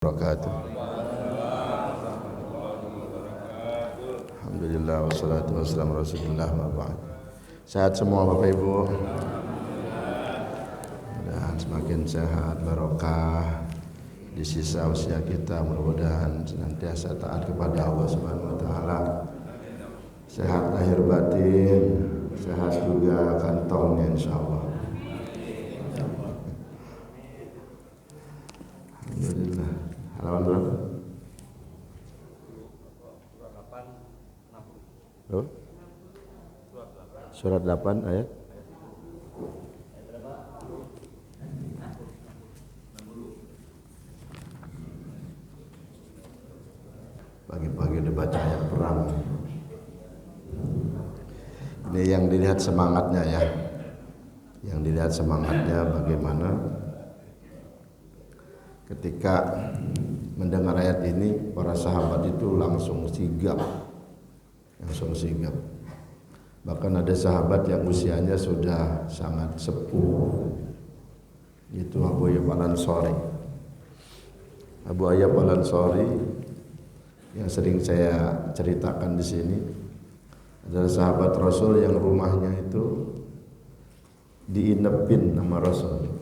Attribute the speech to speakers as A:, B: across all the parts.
A: Wabarakatuh. Alhamdulillah wassalatu wassalamu rasulillah ma ba'd. Sehat semua Bapak Ibu. Dan semakin sehat, barokah di sisa usia kita, mudah-mudahan senantiasa taat kepada Allah Subhanahu wa taala. Sehat lahir batin, sehat juga kantongnya insyaallah. Alhamdulillah. Halaman berapa? Oh? Surat 8 ayat pagi-pagi udah baca ayat perang. Ini yang dilihat semangatnya ya. Yang dilihat semangatnya bagaimana ketika mendengar ayat ini, para sahabat itu langsung sigap. Bahkan ada sahabat yang usianya sudah sangat sepuh, itu Abu Ayyub Al-Ansari. Abu Ayyub Al-Ansari yang sering saya ceritakan di sini adalah sahabat Rasul yang rumahnya itu diinepin nama Rasul.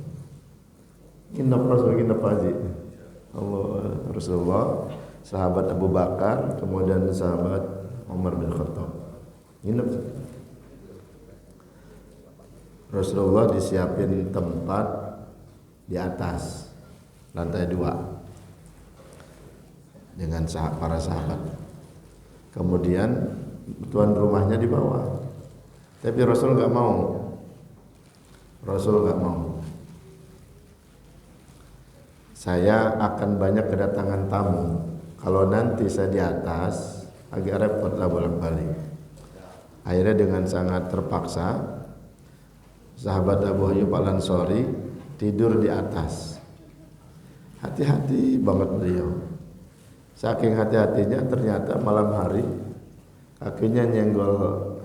A: Nginep Rasul, nginep Haji Allah Rasulullah, sahabat Abu Bakar, kemudian sahabat Umar bin Khattab. Nginep. Rasulullah disiapin tempat di atas lantai 2 dengan para sahabat. Kemudian tuan rumahnya di bawah. Tapi Rasul nggak mau. Saya akan banyak kedatangan tamu. Kalau nanti saya di atas, agak repot lah bolak-balik. Akhirnya dengan sangat terpaksa, sahabat Abu Ayyub Al-Ansari tidur di atas. Hati-hati banget beliau. Saking hati-hatinya ternyata malam hari kakinya nyenggol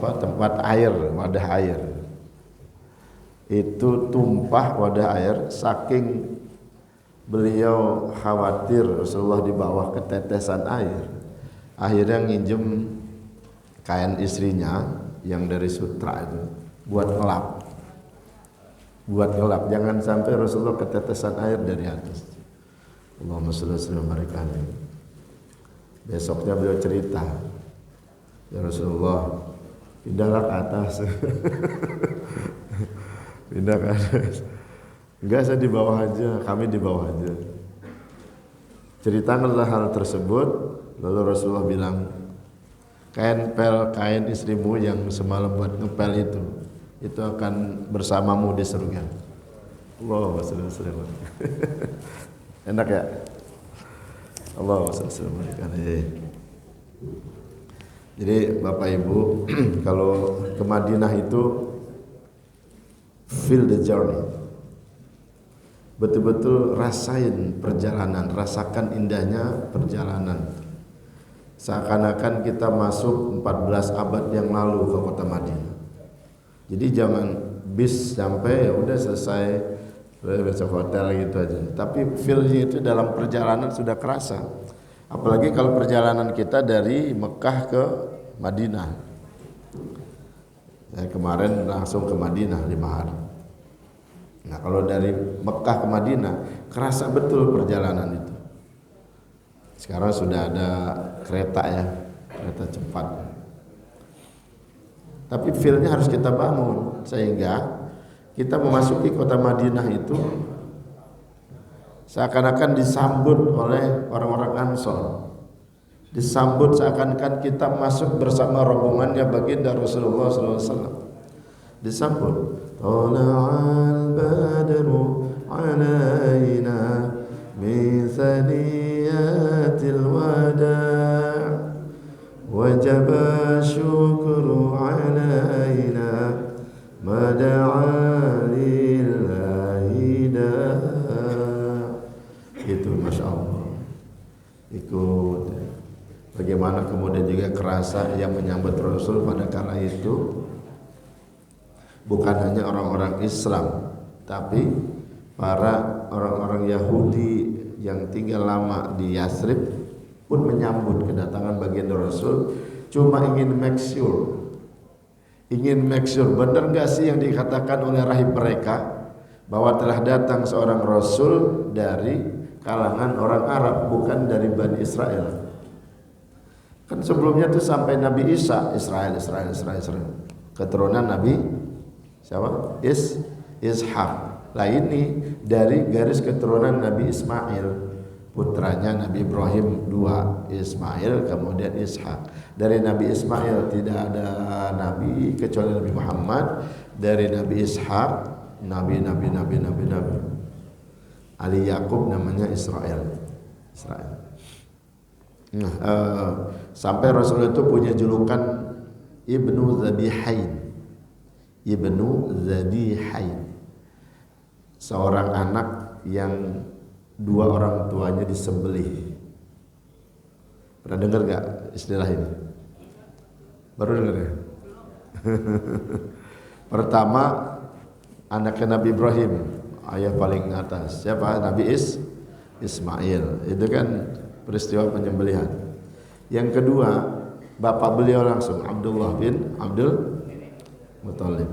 A: tempat air, wadah air. Itu tumpah wadah air, saking beliau khawatir Rasulullah di bawah ketetesan air. Akhirnya nginjem kain istrinya yang dari sutra itu buat ngelap, jangan sampai Rasulullah ketetesan air dari atas. Allahumma shalli wa sallim. Besoknya beliau cerita, ya Rasulullah, pindahlah ke atas. Pindah ke atas. Enggak, saya di bawah aja, kami di bawah aja. Ceritakanlah hal tersebut, lalu Rasulullah bilang, kain istrimu yang semalam buat ngepel itu akan bersamamu di surga. Allahu wasallam. Enak ya? Allahu wasallam. Jadi Bapak Ibu, kalau ke Madinah itu feel the journey. Betul-betul rasain perjalanan, rasakan indahnya perjalanan. Seakan-akan kita masuk 14 abad yang lalu ke kota Madinah. Jadi jangan bis sampai ya udah selesai besok hotel gitu aja. Tapi feel-nya itu dalam perjalanan sudah kerasa. Apalagi kalau perjalanan kita dari Mekah ke Madinah. Saya kemarin langsung ke Madinah 5 hari. Nah kalau dari Mekah ke Madinah kerasa betul perjalanan itu. Sekarang sudah ada kereta ya, kereta cepat. Tapi feel-nya harus kita bangun sehingga kita memasuki kota Madinah itu seakan-akan disambut oleh orang-orang Ansor. Disambut seakan-akan kita masuk bersama rombongannya baginda Rasulullah SAW. Disambut. Tala'al badru alaina min thaniyatil wada' wajaba syukru alaina mada'a lillahi da'. Itu Masya Allah. Ikut. Bagaimana kemudian juga kerasa yang menyambut Rasul pada kala itu bukan hanya orang-orang Islam, tapi para orang-orang Yahudi yang tinggal lama di Yathrib pun menyambut kedatangan baginda Rasul, cuma ingin make sure benar nggak sih yang dikatakan oleh rahib mereka bahwa telah datang seorang Rasul dari kalangan orang Arab, bukan dari Bani Israel. Kan sebelumnya tuh sampai Nabi Isa, Israel. Keturunan Nabi siapa? Ishak. Lah ini dari garis keturunan Nabi Ismail, putranya Nabi Ibrahim dua, Ismail kemudian Ishak. Dari Nabi Ismail tidak ada nabi kecuali Nabi Muhammad. Dari Nabi Ishak nabi. Ali Yakub namanya Israel. Nah, sampai Rasul itu punya julukan Ibnu Zabihain, seorang anak yang dua orang tuanya disembelih. Pernah dengar gak istilah ini? Baru dengar ya? Pertama, anaknya Nabi Ibrahim, ayah paling atas. Siapa? Nabi Ismail. Itu kan peristiwa penyembelihan. Yang kedua, bapak beliau langsung Abdullah bin Abdul Muthalib.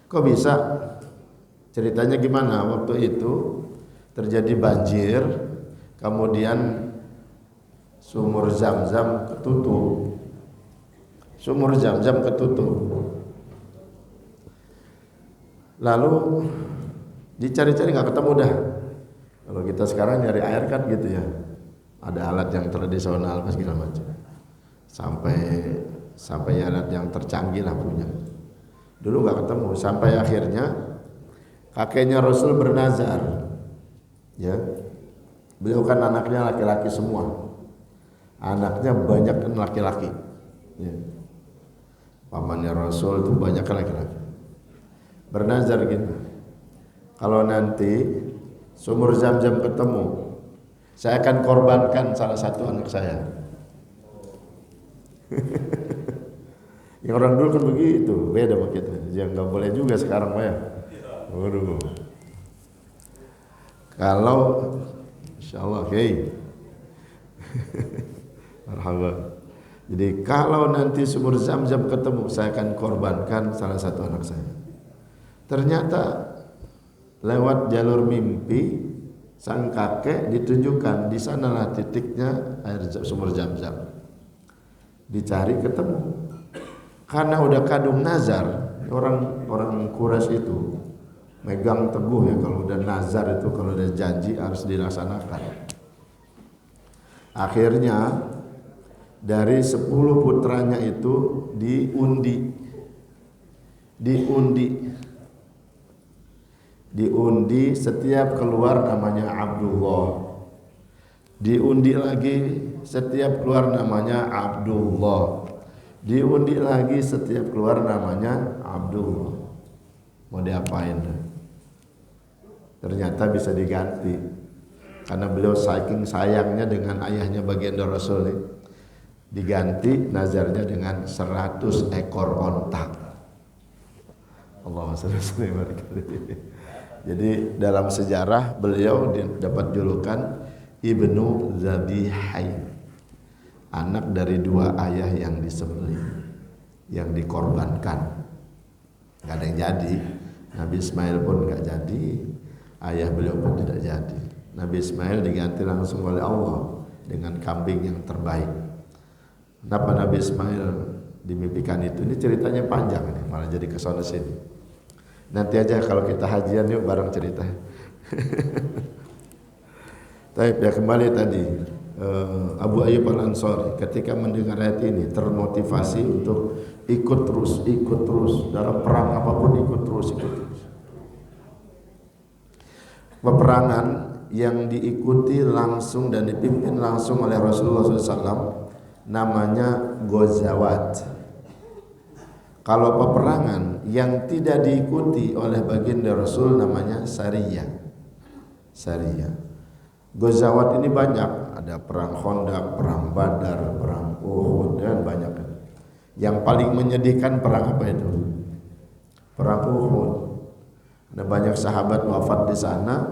A: Kok bisa? Ceritanya gimana? Waktu itu terjadi banjir, kemudian sumur Zam-Zam ketutup. Lalu dicari-cari nggak ketemu dah. Kalau kita sekarang nyari air kan gitu ya, ada alat yang tradisional pas segala macam. Sampai alat yang tercanggih lah punya. Dulu nggak ketemu, sampai akhirnya kakeknya Rasul bernazar. Ya, beliau kan anaknya laki-laki semua. Anaknya banyak kan laki-laki. Ya. Pamannya Rasul itu banyak kan laki-laki. Bernazar gitu. Kalau nanti sumur Zam-Zam ketemu, saya akan korbankan salah satu anak saya. Yang orang dulu kan begitu, beda sama kita. Yang nggak boleh juga sekarang ya. Waduh. Kalau insyaallah marhaba. Jadi kalau nanti sumur Zam-Zam ketemu, saya akan korbankan salah satu anak saya. Ternyata lewat jalur mimpi sang kakek ditunjukkan di sanalah titiknya air sumur Zam-Zam. Dicari ketemu. Karena udah kadung nazar, orang Quraisy itu megang teguh ya, kalau udah nazar itu, kalau udah janji harus dilaksanakan. Akhirnya dari 10 putranya itu diundi, setiap keluar namanya Abdullah. Diundi lagi, setiap keluar namanya Abdullah. Diundi lagi, setiap keluar namanya Abdullah. Mau diapain? Ternyata bisa diganti. Karena beliau saking sayangnya dengan ayahnya baginda Rasul ini, diganti nazarnya dengan 100 ekor onta. Allahumma shalli ala Muhammad. Jadi dalam sejarah beliau dapat julukan Ibnu Zabihain, anak dari dua ayah yang disembelih, yang dikorbankan. Gak ada yang jadi. Nabi Ismail pun gak jadi, ayah beliau pun tidak jadi. Nabi Ismail diganti langsung oleh Allah dengan kambing yang terbaik. Kenapa Nabi Ismail dimimpikan itu? Ini ceritanya panjang nih, malah jadi kesana sini. Nanti aja kalau kita hajian yuk bareng cerita. Taib ya, kembali tadi Abu Ayyub Al-Ansari ketika mendengar ayat ini termotivasi untuk ikut terus dalam perang apapun, ikut terus. Peperangan yang diikuti langsung dan dipimpin langsung oleh Rasulullah SAW namanya Ghazawat. Kalau peperangan yang tidak diikuti oleh baginda Rasul namanya Sariyah. Ghazawat ini banyak, ada perang Khandaq, perang Badar, perang Uhud, dan banyak. Yang paling menyedihkan perang apa itu? Perang Uhud. Ada banyak sahabat wafat di sana,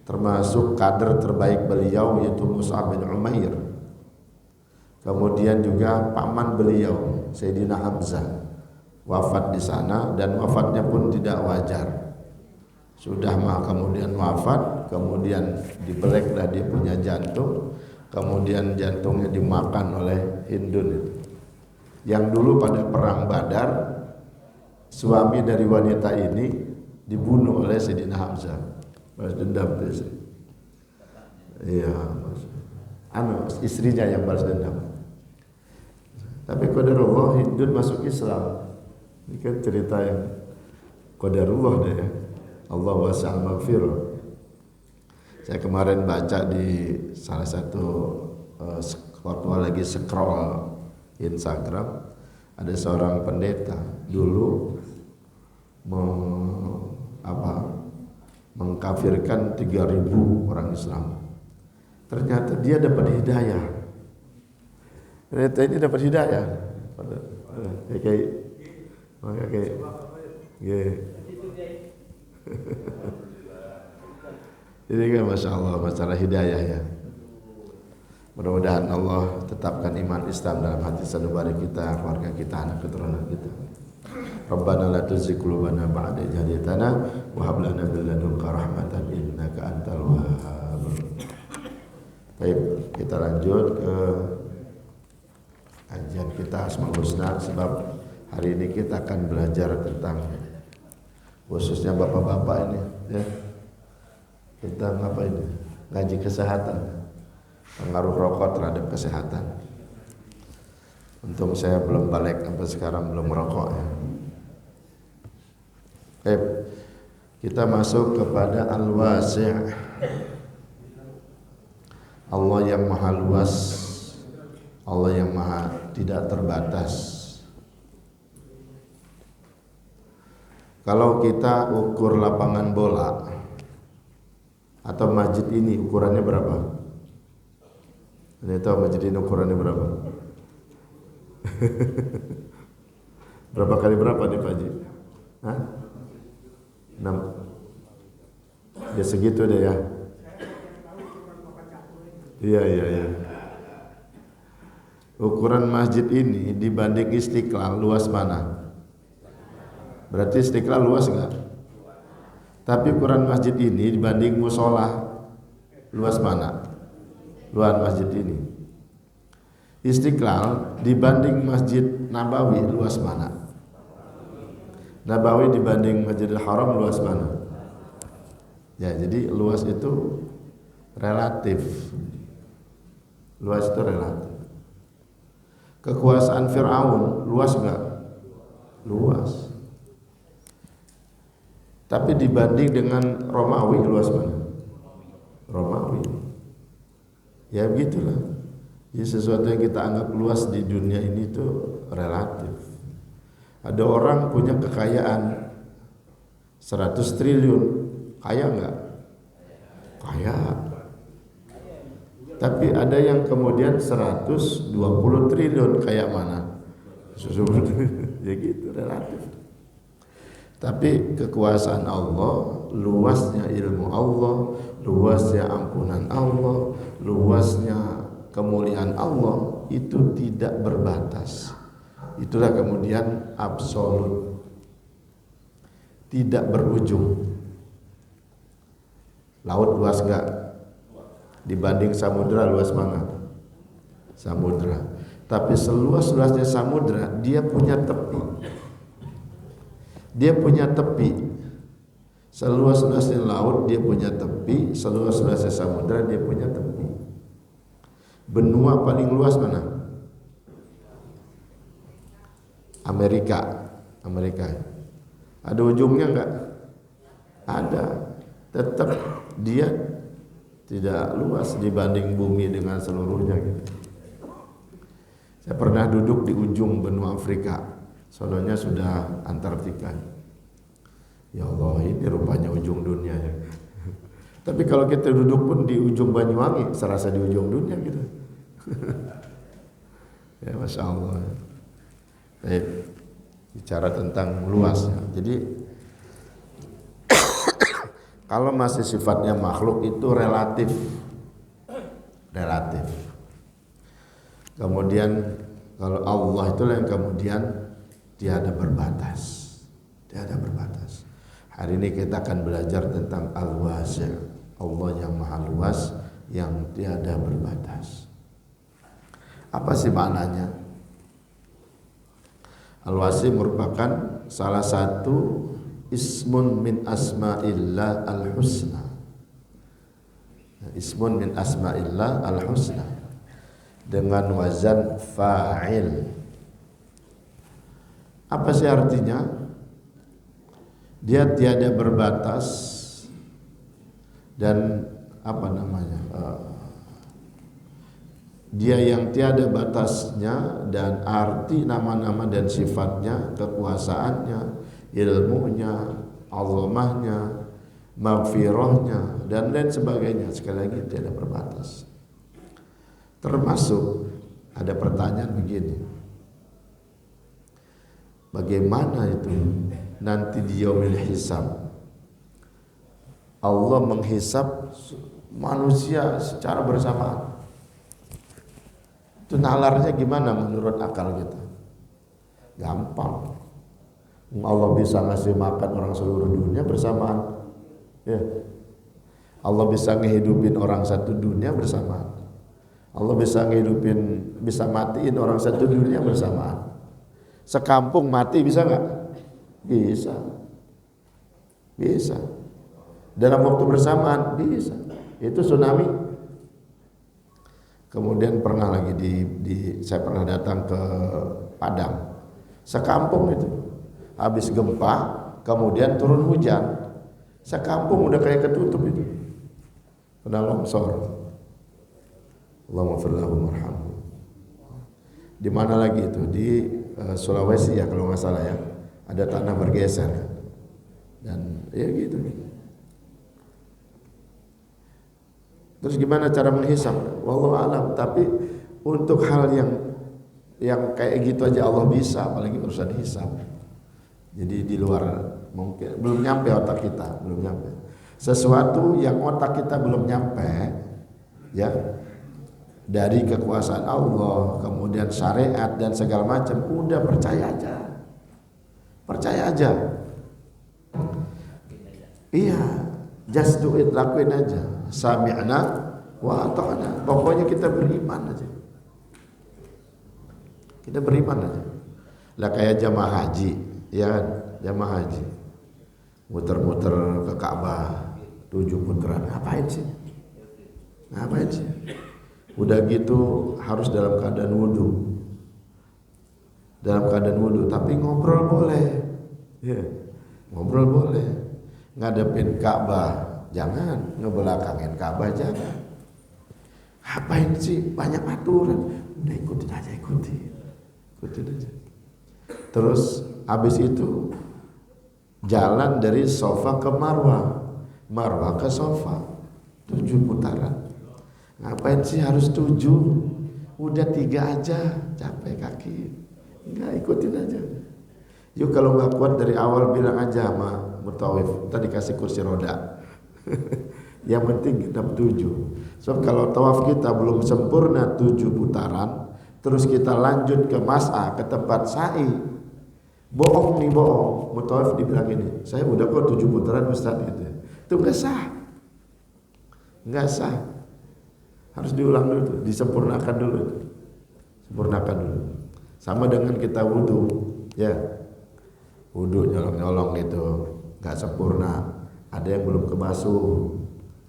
A: termasuk kader terbaik beliau yaitu Mus'ab bin Umair. Kemudian juga paman beliau Sayyidina Hamzah wafat di sana, dan wafatnya pun tidak wajar. Sudah mah kemudian wafat, kemudian dibeleklah dia punya jantung, kemudian jantungnya dimakan oleh Hindun itu. Yang dulu pada perang Badar, suami dari wanita ini dibunuh oleh Sayyidina Hamzah. Balas dendam itu. Iya, istrinya yang balas dendam. Tapi qadarullah Hindun masuk Islam. Ini kan cerita yang qadarullah deh ya. Allah wasi'al maghfirah. Saya kemarin baca di salah satu waktu lagi scroll Instagram, ada seorang pendeta dulu mengkafirkan 3.000 orang Islam. Ternyata dia dapat hidayah. Ternyata ini dapat hidayah. Jadi kan Masya Allah masalah hidayah ya. Mudah-mudahan Allah tetapkan iman Islam dalam hati sanubari kita, keluarga kita, anak keturunan kita. Rabbana la tuzigh qulubana ba'da idh hadaytana wa hab lana min ladunka rahmatan innaka antal wahhab. Baik, kita lanjut ke kajian kita Asmaul Husna, sebab hari ini kita akan belajar tentang khususnya bapak-bapak ini ya. Tentang apa ini? Ngaji kesehatan. Pengaruh rokok terhadap kesehatan. Untung saya belum balik sampai sekarang belum merokok ya. Kita masuk kepada Al-Wasi'. Allah yang maha luas, Allah yang maha tidak terbatas. Kalau kita ukur lapangan bola atau masjid ini ukurannya berapa? Anda tahu masjid ini ukurannya berapa? Berapa kali berapa nih Pak Haji? Hah? 6. Ya segitu deh ya. Iya. Ukuran masjid ini dibanding Istiqlal luas mana? Berarti Istiqlal luas enggak? Tapi ukuran masjid ini dibanding musola luas mana? Luas masjid ini. Istiqlal dibanding Masjid Nabawi luas mana? Nabawi dibanding Masjidil Haram luas mana? Ya, jadi luas itu relatif. Luas itu relatif. Kekuasaan Fir'aun luas enggak? Luas. Tapi dibanding dengan Romawi luas mana? Romawi. Ya begitulah. Jadi sesuatu yang kita anggap luas di dunia ini itu relatif. Ada orang punya kekayaan 100 triliun, kaya enggak? Kaya. Tapi ada yang kemudian 120 triliun, kaya mana? Ya gitu, relatif. Tapi kekuasaan Allah, luasnya ilmu Allah, luasnya ampunan Allah, luasnya kemuliaan Allah itu tidak berbatas. Itulah kemudian absolut, tidak berujung. Laut luas enggak? Dibanding samudra luas mana? Samudra. Tapi seluas-luasnya samudra, dia punya tepi. Dia punya tepi. Seluas-luasnya laut dia punya tepi, seluas-luasnya samudra dia punya tepi. Benua paling luas mana? Amerika. Ada ujungnya enggak? Ada. Tetap dia tidak luas dibanding bumi dengan seluruhnya gitu. Saya pernah duduk di ujung benua Afrika. Sononya sudah Antartika. Ya Allah, ini rupanya ujung dunia ya. Tapi kalau kita duduk pun di ujung Banyuwangi, serasa di ujung dunia gitu. Ya Masya Allah. Baik, bicara tentang luasnya. Jadi Kalau masih sifatnya makhluk itu relatif. Kemudian kalau Allah itulah yang kemudian tiada berbatas. Hari ini kita akan belajar tentang Al-Wasi', Allah yang maha luas, yang tiada berbatas. Apa sih maknanya? Al-Wasi' merupakan salah satu ismun min asma'illah al-husna. Ismun min asma'illah al-husna dengan wazan fa'il. Apa sih artinya? Dia tiada berbatas dan dia yang tiada batasnya, dan arti nama-nama dan sifatnya, kekuasaannya, ilmunya, azamahnya, maghfirahnya, dan lain sebagainya. Sekali lagi tiada berbatas. Termasuk ada pertanyaan begini, bagaimana itu nanti di yaumil hisab Allah menghisab manusia secara bersamaan? Itu nalarnya gimana menurut akal kita? Gampang. Allah bisa ngasih makan orang seluruh dunia bersamaan, ya. Allah bisa ngehidupin orang satu dunia bersamaan. Allah bisa matiin orang satu dunia bersamaan. Sekampung mati bisa nggak? Bisa. Dalam waktu bersamaan bisa. Itu tsunami. Kemudian pernah lagi saya pernah datang ke Padang. Sekampung itu habis gempa, kemudian turun hujan. Sekampung udah kayak ketutup itu. Kena longsor. Allahumma firlahu marhamhu. Di mana lagi itu? Di Sulawesi ya kalau nggak salah ya. Ada tanah bergeser. Dan ya gitu. Terus gimana cara menghisab? Wallahu alam. Tapi untuk hal yang kayak gitu aja Allah bisa, apalagi urusan hisab. Jadi di luar mungkin belum nyampe otak kita, belum nyampe. Sesuatu yang otak kita belum nyampe, ya, dari kekuasaan Allah, kemudian syariat dan segala macam, udah percaya aja. Iya, just do it, lakuin aja. Sami'na wa ata'na. Pokoknya kita beriman aja. Lah kayak jamaah haji, ya kan? Jamaah haji muter-muter ke Ka'bah 7 putaran. Ngapain sih? Udah gitu harus dalam keadaan wudu. Tapi ngobrol boleh. Ya, ngobrol boleh. Ngadepin Ka'bah jangan, ngebelakangin Ka'bah jangan. Ngapain sih? Banyak aturan. Udah ikutin aja. Terus habis itu jalan dari Sofa ke Marwah ke Sofa 7 putaran. Ngapain sih harus 7? Udah 3 aja, capek kaki. Enggak, ikutin aja. Yuk kalau nggak kuat dari awal bilang aja sama mutawif, kita dikasih kursi roda. Yang penting kita 7. So kalau tawaf kita belum sempurna 7 putaran, terus kita lanjut ke mas'a, ke tempat sa'i, bohong. Mutawif dibilang ini, saya udah kok 7 putaran Ustaz gitu. Itu nggak sah. Harus diulang dulu, disempurnakan dulu. Sama dengan kita wudu, ya. Wudu nyolong-nyolong itu nggak sempurna. Ada yang belum kebasuh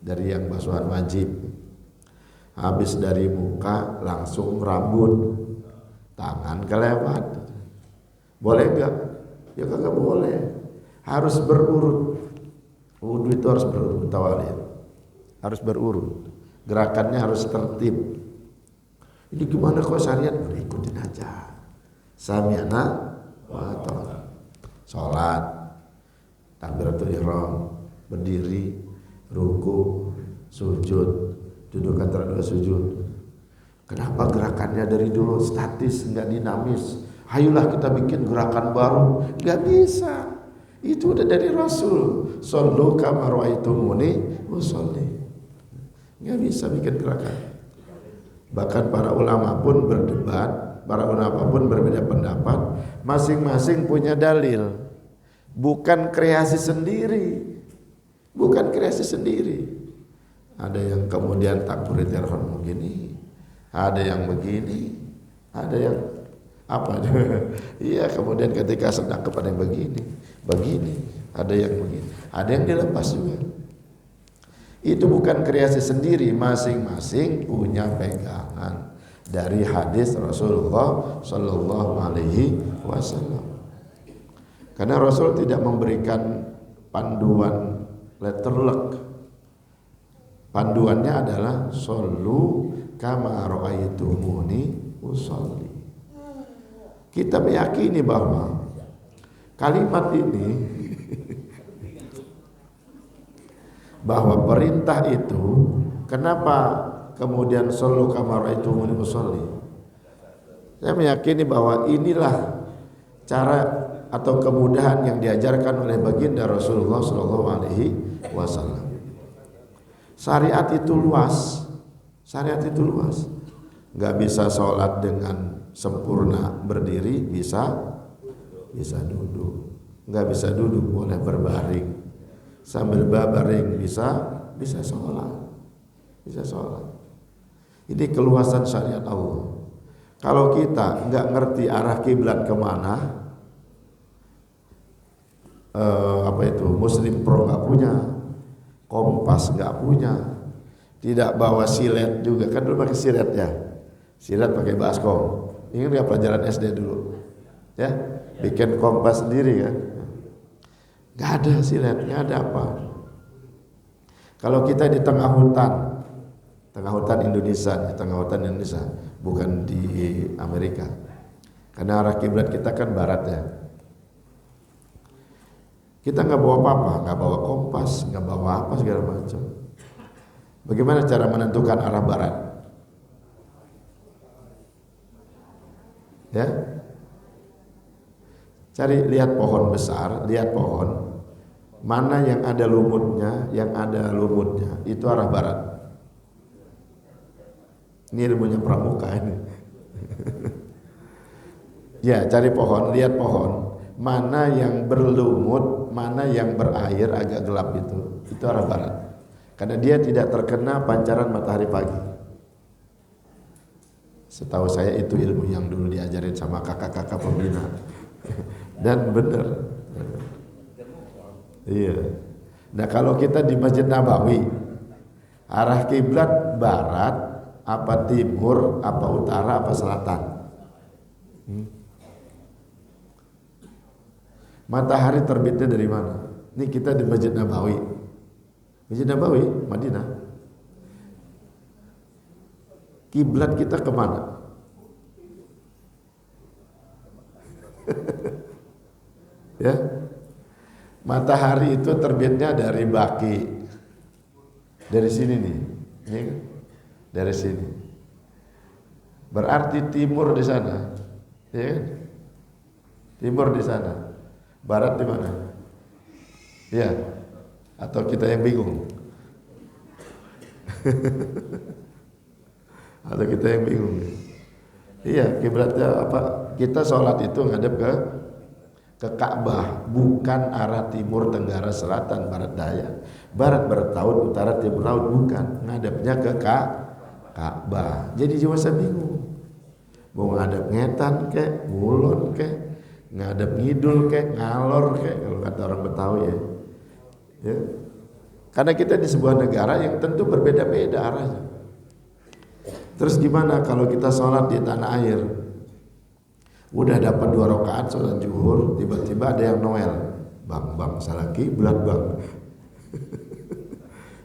A: dari yang basuhan wajib. Habis dari muka langsung rambut, tangan kelewat. Boleh nggak? Ya kagak boleh. Harus berurut. Wudu itu harus berurut, tawalin. Harus berurut. Gerakannya harus tertib. Ini gimana kok syariat? Ikutin aja. Sami'na wa ata'na. Salat, takbiratul ihram, berdiri, ruku, sujud, duduk antara 2 sujud. Kenapa gerakannya dari dulu statis, enggak dinamis? Ayolah kita bikin gerakan baru. Enggak bisa. Itu udah dari Rasul. Shollu kama ra'aitumuni usolli. Nggak bisa bikin gerakan. Bahkan para ulama pun berdebat, para ulama pun berbeda pendapat, masing-masing punya dalil. Bukan kreasi sendiri. Bukan kreasi sendiri. Ada yang kemudian takbir ihram begini, ada yang begini, ada yang apa? Iya, kemudian ketika sedang kepada yang begini, ada yang begini, ada yang dilepas juga. Itu bukan kreasi sendiri, masing-masing punya pegangan dari hadis Rasulullah Sallallahu Alaihi Wasallam. Karena Rasul tidak memberikan panduan letterlek. Panduannya adalah shollu kama ra'aitumuni usolli. Kita meyakini bahwa kalimat ini bahwa perintah itu, kenapa kemudian shollu kama ra'aitumuni usolli? Saya meyakini bahwa inilah cara atau kemudahan yang diajarkan oleh baginda Rasulullah Sallallahu Alaihi Wasallam. Syariat itu luas, nggak bisa sholat dengan sempurna berdiri, bisa duduk, nggak bisa duduk boleh berbaring, sambil berbaring bisa sholat. Ini keluasan syariat Allah. Kalau kita nggak ngerti arah kiblat kemana, Muslim Pro nggak punya, kompas nggak punya, tidak bawa silet juga, kan dulu pakai silet ya, silet pakai baskom. Ingat nggak pelajaran SD dulu, ya, bikin kompas sendiri kan? Nggak ada silet, nggak ada apa. Kalau kita di tengah hutan Indonesia, bukan di Amerika, karena arah kiblat kita kan barat ya. Kita nggak bawa apa-apa, nggak bawa kompas, nggak bawa apa segala macam. Bagaimana cara menentukan arah barat? Ya, lihat pohon besar, lihat pohon mana yang ada lumutnya, itu arah barat. Ini ilmunya pramuka ini. Ya, cari pohon, lihat pohon mana yang berlumut, mana yang berair agak gelap, itu arah barat. Karena dia tidak terkena pancaran matahari pagi. Setahu saya itu ilmu yang dulu diajarin sama kakak-kakak pembina. Dan benar. Iya. Nah, kalau kita di Masjid Nabawi, arah kiblat barat, apa timur, apa utara, apa selatan? Matahari terbitnya dari mana? Ini kita di Masjid Nabawi. Masjid Nabawi, Madinah. Kiblat kita kemana? Ya, matahari itu terbitnya dari Baki, dari sini nih, ini kan? Dari sini. Berarti timur di sana, ya kan? Timur di sana. Barat di mana? Ya, atau kita yang bingung? Atau kita yang bingung? Iya, kiblatnya apa? Kita sholat itu ngadep ke Ka'bah, bukan arah timur, tenggara, selatan, barat, daya. Barat bertaut, utara, timur laut, bukan. Ngadepnya ke Ka'bah. Jadi cuma saya bingung. Mau ngadep ngetan kek, ngulon kek, ngadep ngidul kek, ngalor kek, kalau kata orang Betawi ya. Karena kita di sebuah negara yang tentu berbeda-beda arahnya. Terus gimana kalau kita sholat di tanah air, udah dapat 2 rakaat sholat zuhur, tiba-tiba ada yang Noel, bang salah kiblat bang.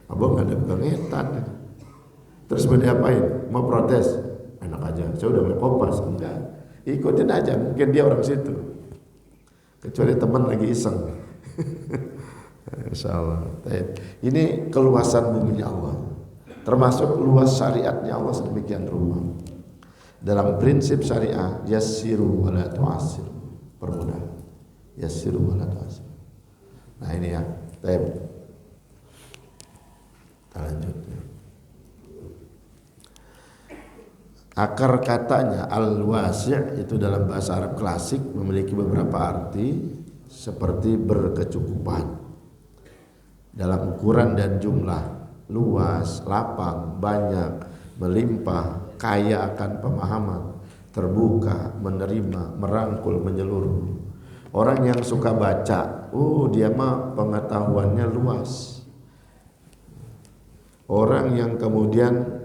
A: Abang ngadep ke ngetan. Terus mau diapain? Mau protes? Enak aja, saya udah main kompas. Enggak, ikutin aja, mungkin dia orang situ. Kecuali teman lagi iseng. Insyaallah. Ini keluasan buminya Allah, termasuk luas syariatnya Allah sedemikian rupa. Dalam prinsip syariah, yassiru wa la tu'assir, permudah. Yassiru wa la tu'assir. Nah ini ya, kita lanjut. Akar katanya al-wasi' itu dalam bahasa Arab klasik memiliki beberapa arti seperti berkecukupan dalam ukuran dan jumlah, luas, lapang, banyak, melimpah, kaya akan pemahaman, terbuka, menerima, merangkul, menyeluruh. Orang yang suka baca, dia mah pengetahuannya luas. Orang yang kemudian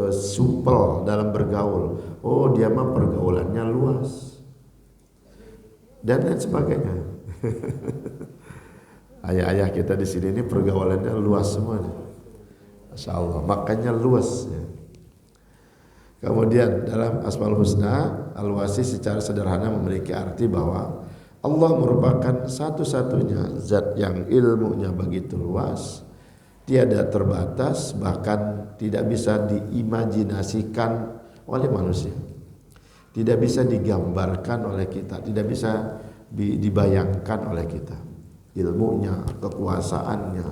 A: supel dalam bergaul, dia mah pergaulannya luas, dan lain sebagainya. Ayah-ayah kita di sini ini pergaulannya luas semuanya, Masya Allah, makanya luas ya. Kemudian dalam Asmaul Husna, Al-Wasi secara sederhana memiliki arti bahwa Allah merupakan satu-satunya zat yang ilmunya begitu luas, tiada terbatas, bahkan tidak bisa diimajinasikan oleh manusia, tidak bisa digambarkan oleh kita, tidak bisa dibayangkan oleh kita. Ilmunya, kekuasaannya,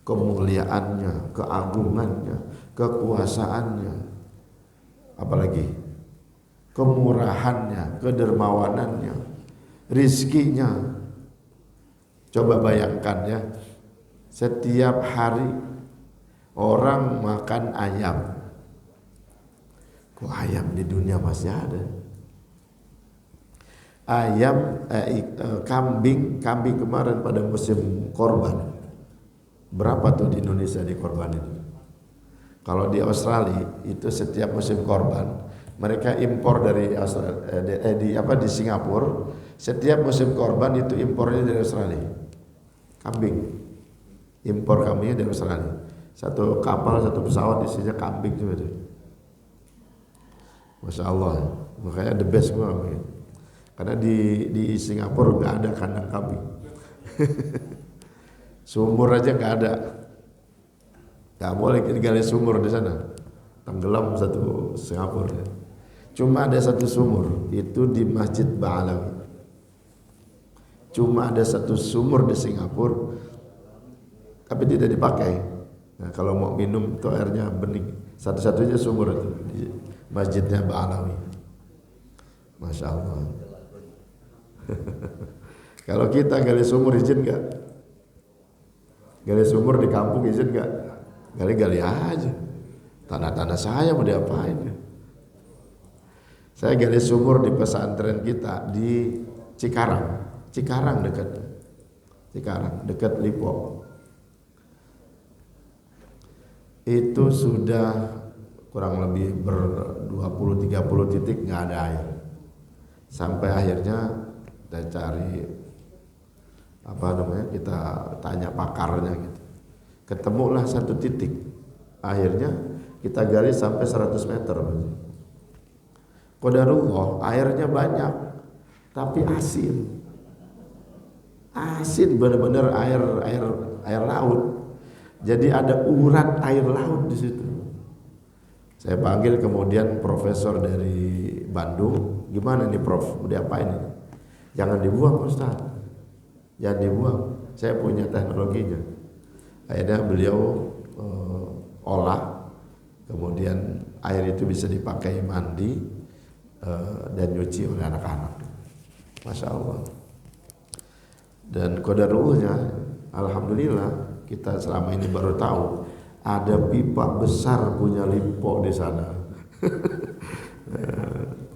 A: kemuliaannya, keagungannya, kekuasaannya, apalagi kemurahannya, kedermawanannya, rizkinya. Coba bayangkan ya, setiap hari orang makan ayam. Kok ayam di dunia masih ada? Kambing kemarin pada musim korban. Berapa tuh di Indonesia dikorbanin? Kalau di Australia itu setiap musim korban mereka impor dari di Singapura, setiap musim korban itu impornya dari Australia. Kambing. Impor kambingnya dari Australia. Satu kapal, satu pesawat isinya kambing juga deh. Masya Allah. Makanya the best semua kambing. Karena di Singapura nggak ada kandang kambing. Sumur aja nggak ada. Nggak boleh gali sumur di sana. Tenggelam satu Singapura. Cuma ada satu sumur, itu di Masjid Ba'alawi. Cuma ada satu sumur di Singapura, tapi tidak dipakai. Nah, kalau mau minum itu airnya bening. Satu-satunya sumur itu di Masjidnya Ba'alawi. Masya Allah. Kalau kita gali sumur izin nggak? Gali sumur di kampung izin nggak? Gali-gali aja. Tanah-tanah saya mau diapain? Saya gali sumur di pesantren kita di Cikarang dekat Lipo. Itu sudah kurang lebih 20-30 titik nggak ada air. Sampai akhirnya kita cari kita tanya pakarnya gitu. Ketemulah satu titik. Akhirnya kita gali sampai 100 meter. Qadarullah, airnya banyak tapi asin. Asin benar-benar air laut. Jadi ada urat air laut di situ. Saya panggil kemudian profesor dari Bandung, gimana nih Prof, mau diapain ini? Jangan dibuang Ustaz, jangan dibuang, saya punya teknologinya. Akhirnya beliau olah, kemudian air itu bisa dipakai mandi dan nyuci oleh anak-anak. Masya Allah. Dan qadarulnya, alhamdulillah kita selama ini baru tahu ada pipa besar punya Lipo di sana.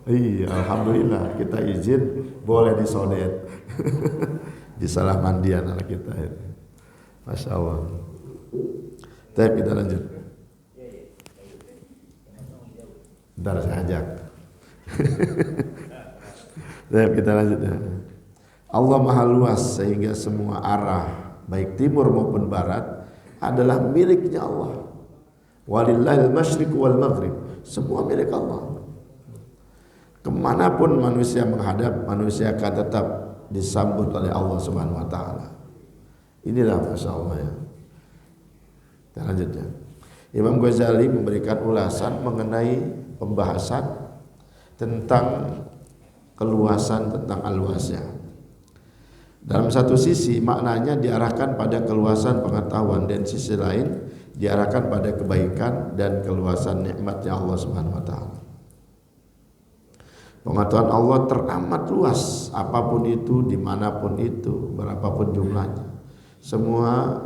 A: Iya, alhamdulillah kita izin boleh disodet. Di salah mandian anak kita ini. Masya Allah. Kita lanjut. Bentar saya ajak. Kita lanjut ya. Allah maha luas sehingga semua arah baik timur maupun barat adalah miliknya Allah. Walillahil masyriq wal maghrib, semua milik Allah. Kemanapun manusia menghadap, manusia akan tetap disambut oleh Allah Subhanahu wa taala. Inilah Masya Allah ya. Kita lanjutnya. Imam Ghazali memberikan ulasan mengenai pembahasan tentang keluasan tentang al-wasi'. Dalam satu sisi maknanya diarahkan pada keluasan pengetahuan, dan sisi lain diarahkan pada kebaikan dan keluasan nikmatnya Allah Subhanahu wa taala. Pengetahuan Allah teramat luas, apapun itu, dimanapun itu, berapapun jumlahnya. Semua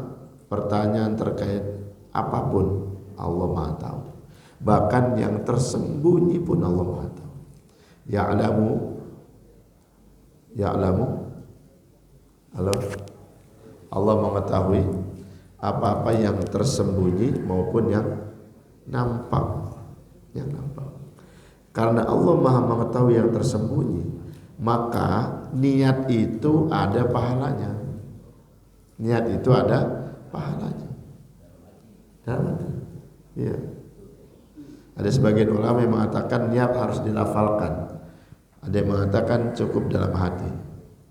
A: pertanyaan terkait apapun Allah Maha tahu. Bahkan yang tersembunyi pun Allah Maha tahu. Ya'lamu Allah mengetahui apa-apa yang tersembunyi maupun yang nampak. Karena Allah Maha mengetahui yang tersembunyi, maka niat itu ada pahalanya. Ya. Ada sebagian ulama yang mengatakan niat harus dilafalkan. Ada yang mengatakan cukup dalam hati.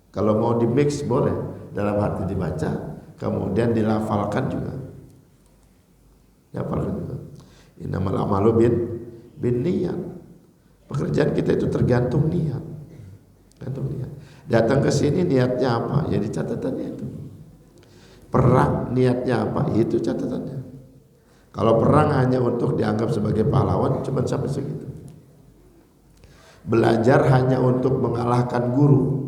A: Kalau mau di mix boleh, dalam hati dibaca, kemudian dilafalkan juga. Innamal a'malu bin niat. Pekerjaan kita itu tergantung niat. Datang ke sini niatnya apa? Ya di catatannya itu. Perang niatnya apa? Itu catatannya. Kalau perang hanya untuk dianggap sebagai pahlawan, cuma sampai segitu. Belajar hanya untuk mengalahkan guru.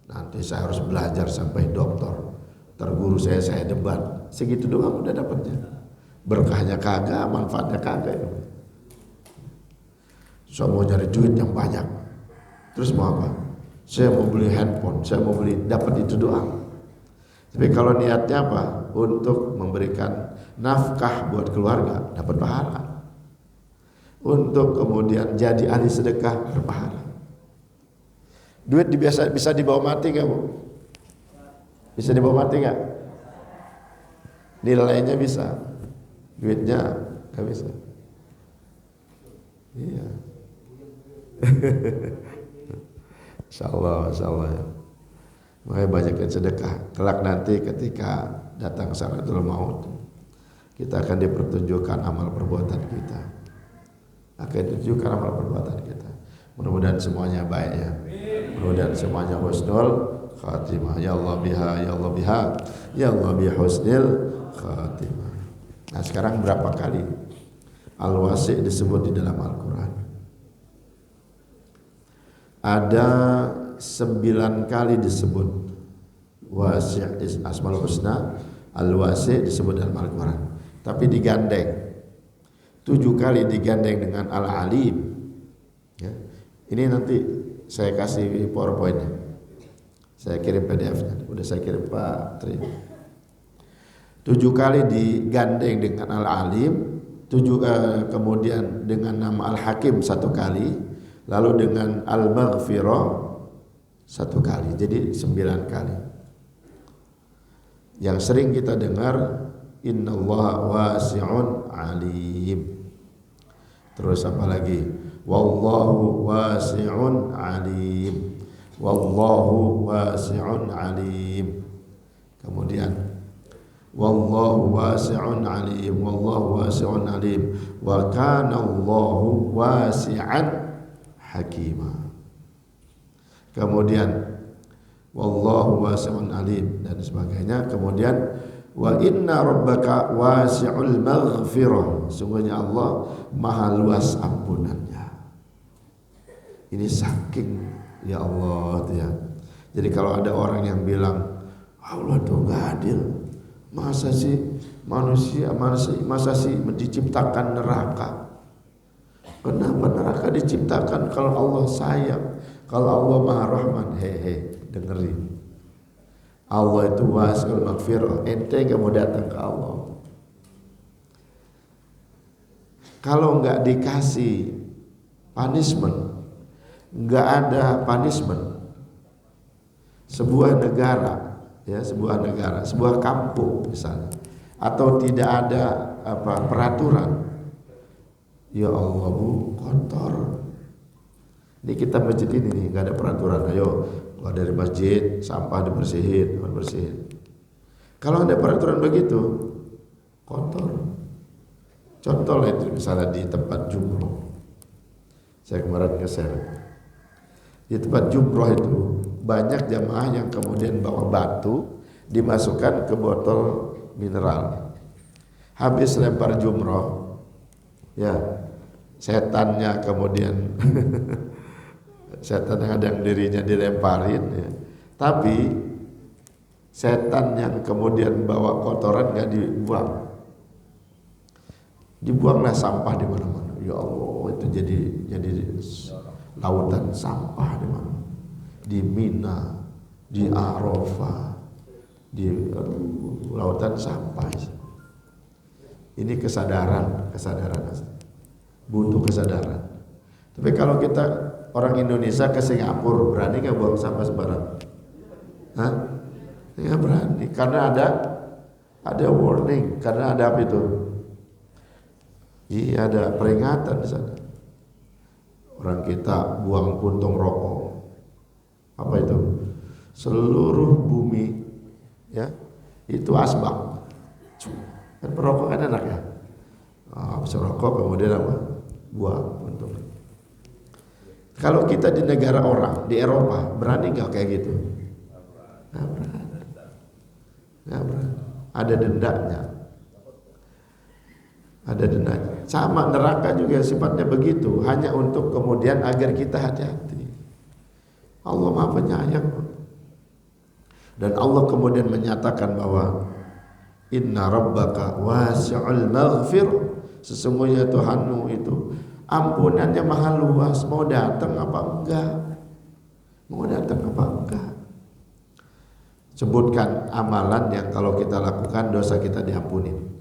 A: Nanti saya harus belajar sampai doktor. Terguru saya debat. Segitu doang udah dapatnya. Berkahnya kagak, manfaatnya kagak. Saya mau cari duit yang banyak. Terus mau apa? Saya mau beli handphone, saya mau beli, dapat itu doang. Tapi kalau niatnya apa? Untuk memberikan nafkah buat keluarga, dapat pahala. Untuk kemudian jadi ahli sedekah, berpahala. Duit bisa dibawa mati gak, Bu? Bisa dibawa mati gak? Nilainya bisa, duitnya gak bisa. Iya. Insyaallah ya. Makanya banyak yang sedekah. Kelak nanti ketika datang sakaratul maut, kita akan dipertunjukkan amal perbuatan kita. Mudah-mudahan semuanya baik ya. Mudah-mudahan semuanya husnul khatimah. Ya Allah biha, ya Allah biha, ya Allah bi husnil khatimah. Nah, sekarang berapa kali al-wasi' disebut di dalam Al-Quran? Ada 9 kali disebut wasi' asmaul husna, al-wasi' disebut dalam Al-Quran, tapi digandeng 7 kali digandeng dengan al-alim ya. Ini nanti saya kasih PowerPoint-nya, saya kirim PDF-nya, udah saya kirim Pak Tri. 7 kali digandeng dengan al-alim, 7 kemudian dengan nama al-hakim 1 kali, lalu dengan al-maghfirah 1 kali, jadi 9 kali. Yang sering kita dengar innallaha wasi'un alim. Terus apa lagi? Wallahu wasi'un alim. Wallahu wasi'un alim. Kemudian wallahu wasi'un alim, wallahu wasi'un alim, wa kana Allahu wasi'an hakima. Kemudian wallahu wasi'un alim dan sebagainya. Kemudian wa inna rabbaka wasi'ul maghfirah, sungguhnya Allah maha luas ampunannya. Ini saking ya Allah ya. Jadi kalau ada orang yang bilang Allah tuh gak adil, masa sih manusia masa sih diciptakan neraka? Kenapa neraka diciptakan kalau Allah sayang, kalau Allah maha rahman? Dengerin, Allah itu wasi'ul maghfirah. Ente gak mau datang ke Allah. Kalau nggak dikasih punishment, nggak ada punishment, sebuah negara, sebuah kampung misalnya, atau tidak ada peraturan, ya Allah Bu, kotor. Ini kita masjid ini nih nggak ada peraturan. Ayo keluar dari masjid, sampah dibersihin. Kalau ada peraturan begitu, kotor. Contoh lah itu misalnya di tempat jumroh. Saya kemarin nge-share di tempat jumroh itu banyak jamaah yang kemudian bawa batu dimasukkan ke botol mineral. Habis lempar jumroh, ya setannya kemudian setan yang ada yang dirinya dilemparin, ya. Tapi setan yang kemudian bawa kotoran nggak dibuang, dibuanglah sampah di mana-mana. Ya Allah, itu jadi lautan sampah di mana? Di Mina, di Arafah, lautan sampah. Ini kesadaran butuh kesadaran. Tapi kalau kita orang Indonesia ke Singapura, berani nggak buang sampah sembarang? Hah? Nggak berani, karena ada warning, karena ada apa itu? Iya, ada peringatan di sana. Orang kita buang puntung rokok, apa itu? Seluruh bumi, ya, itu asbak. Kan perokok kan enak ya. Habis rokok kemudian apa? Buang puntung. Kalau kita di negara orang, di Eropa, berani nggak kayak gitu? Nggak berani. Nggak berani. Ada dendanya. Ada dendanya. Sama neraka juga sifatnya begitu, hanya untuk kemudian agar kita hati-hati. Allah Maha Penyayang. Dan Allah kemudian menyatakan bahwa inna rabbaka wasi'ul maghfir, sesungguhnya Tuhanmu itu ampunannya maha luas. Mau datang apa enggak? Mau datang apa enggak? Sebutkan amalan yang kalau kita lakukan dosa kita diampuni.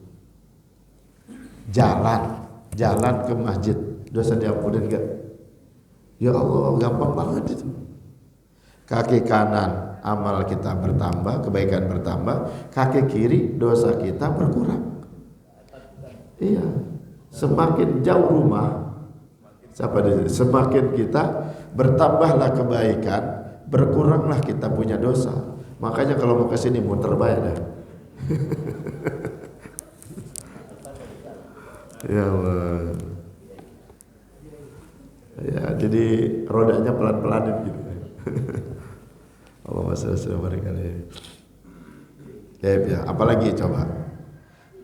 A: Jalan ke masjid, dosa diampuni enggak? Ya Allah, gampang banget itu. Kaki kanan amal kita bertambah, kebaikan bertambah. Kaki kiri dosa kita berkurang. Iya, semakin jauh rumah, semakin kita bertambahlah kebaikan, berkuranglah kita punya dosa. Makanya kalau mau ke sini muter bayar dah. Ya Allah. Ya, jadi rodanya pelan-pelanin gitu. Allah masya mereka ini. Ya, apalagi coba.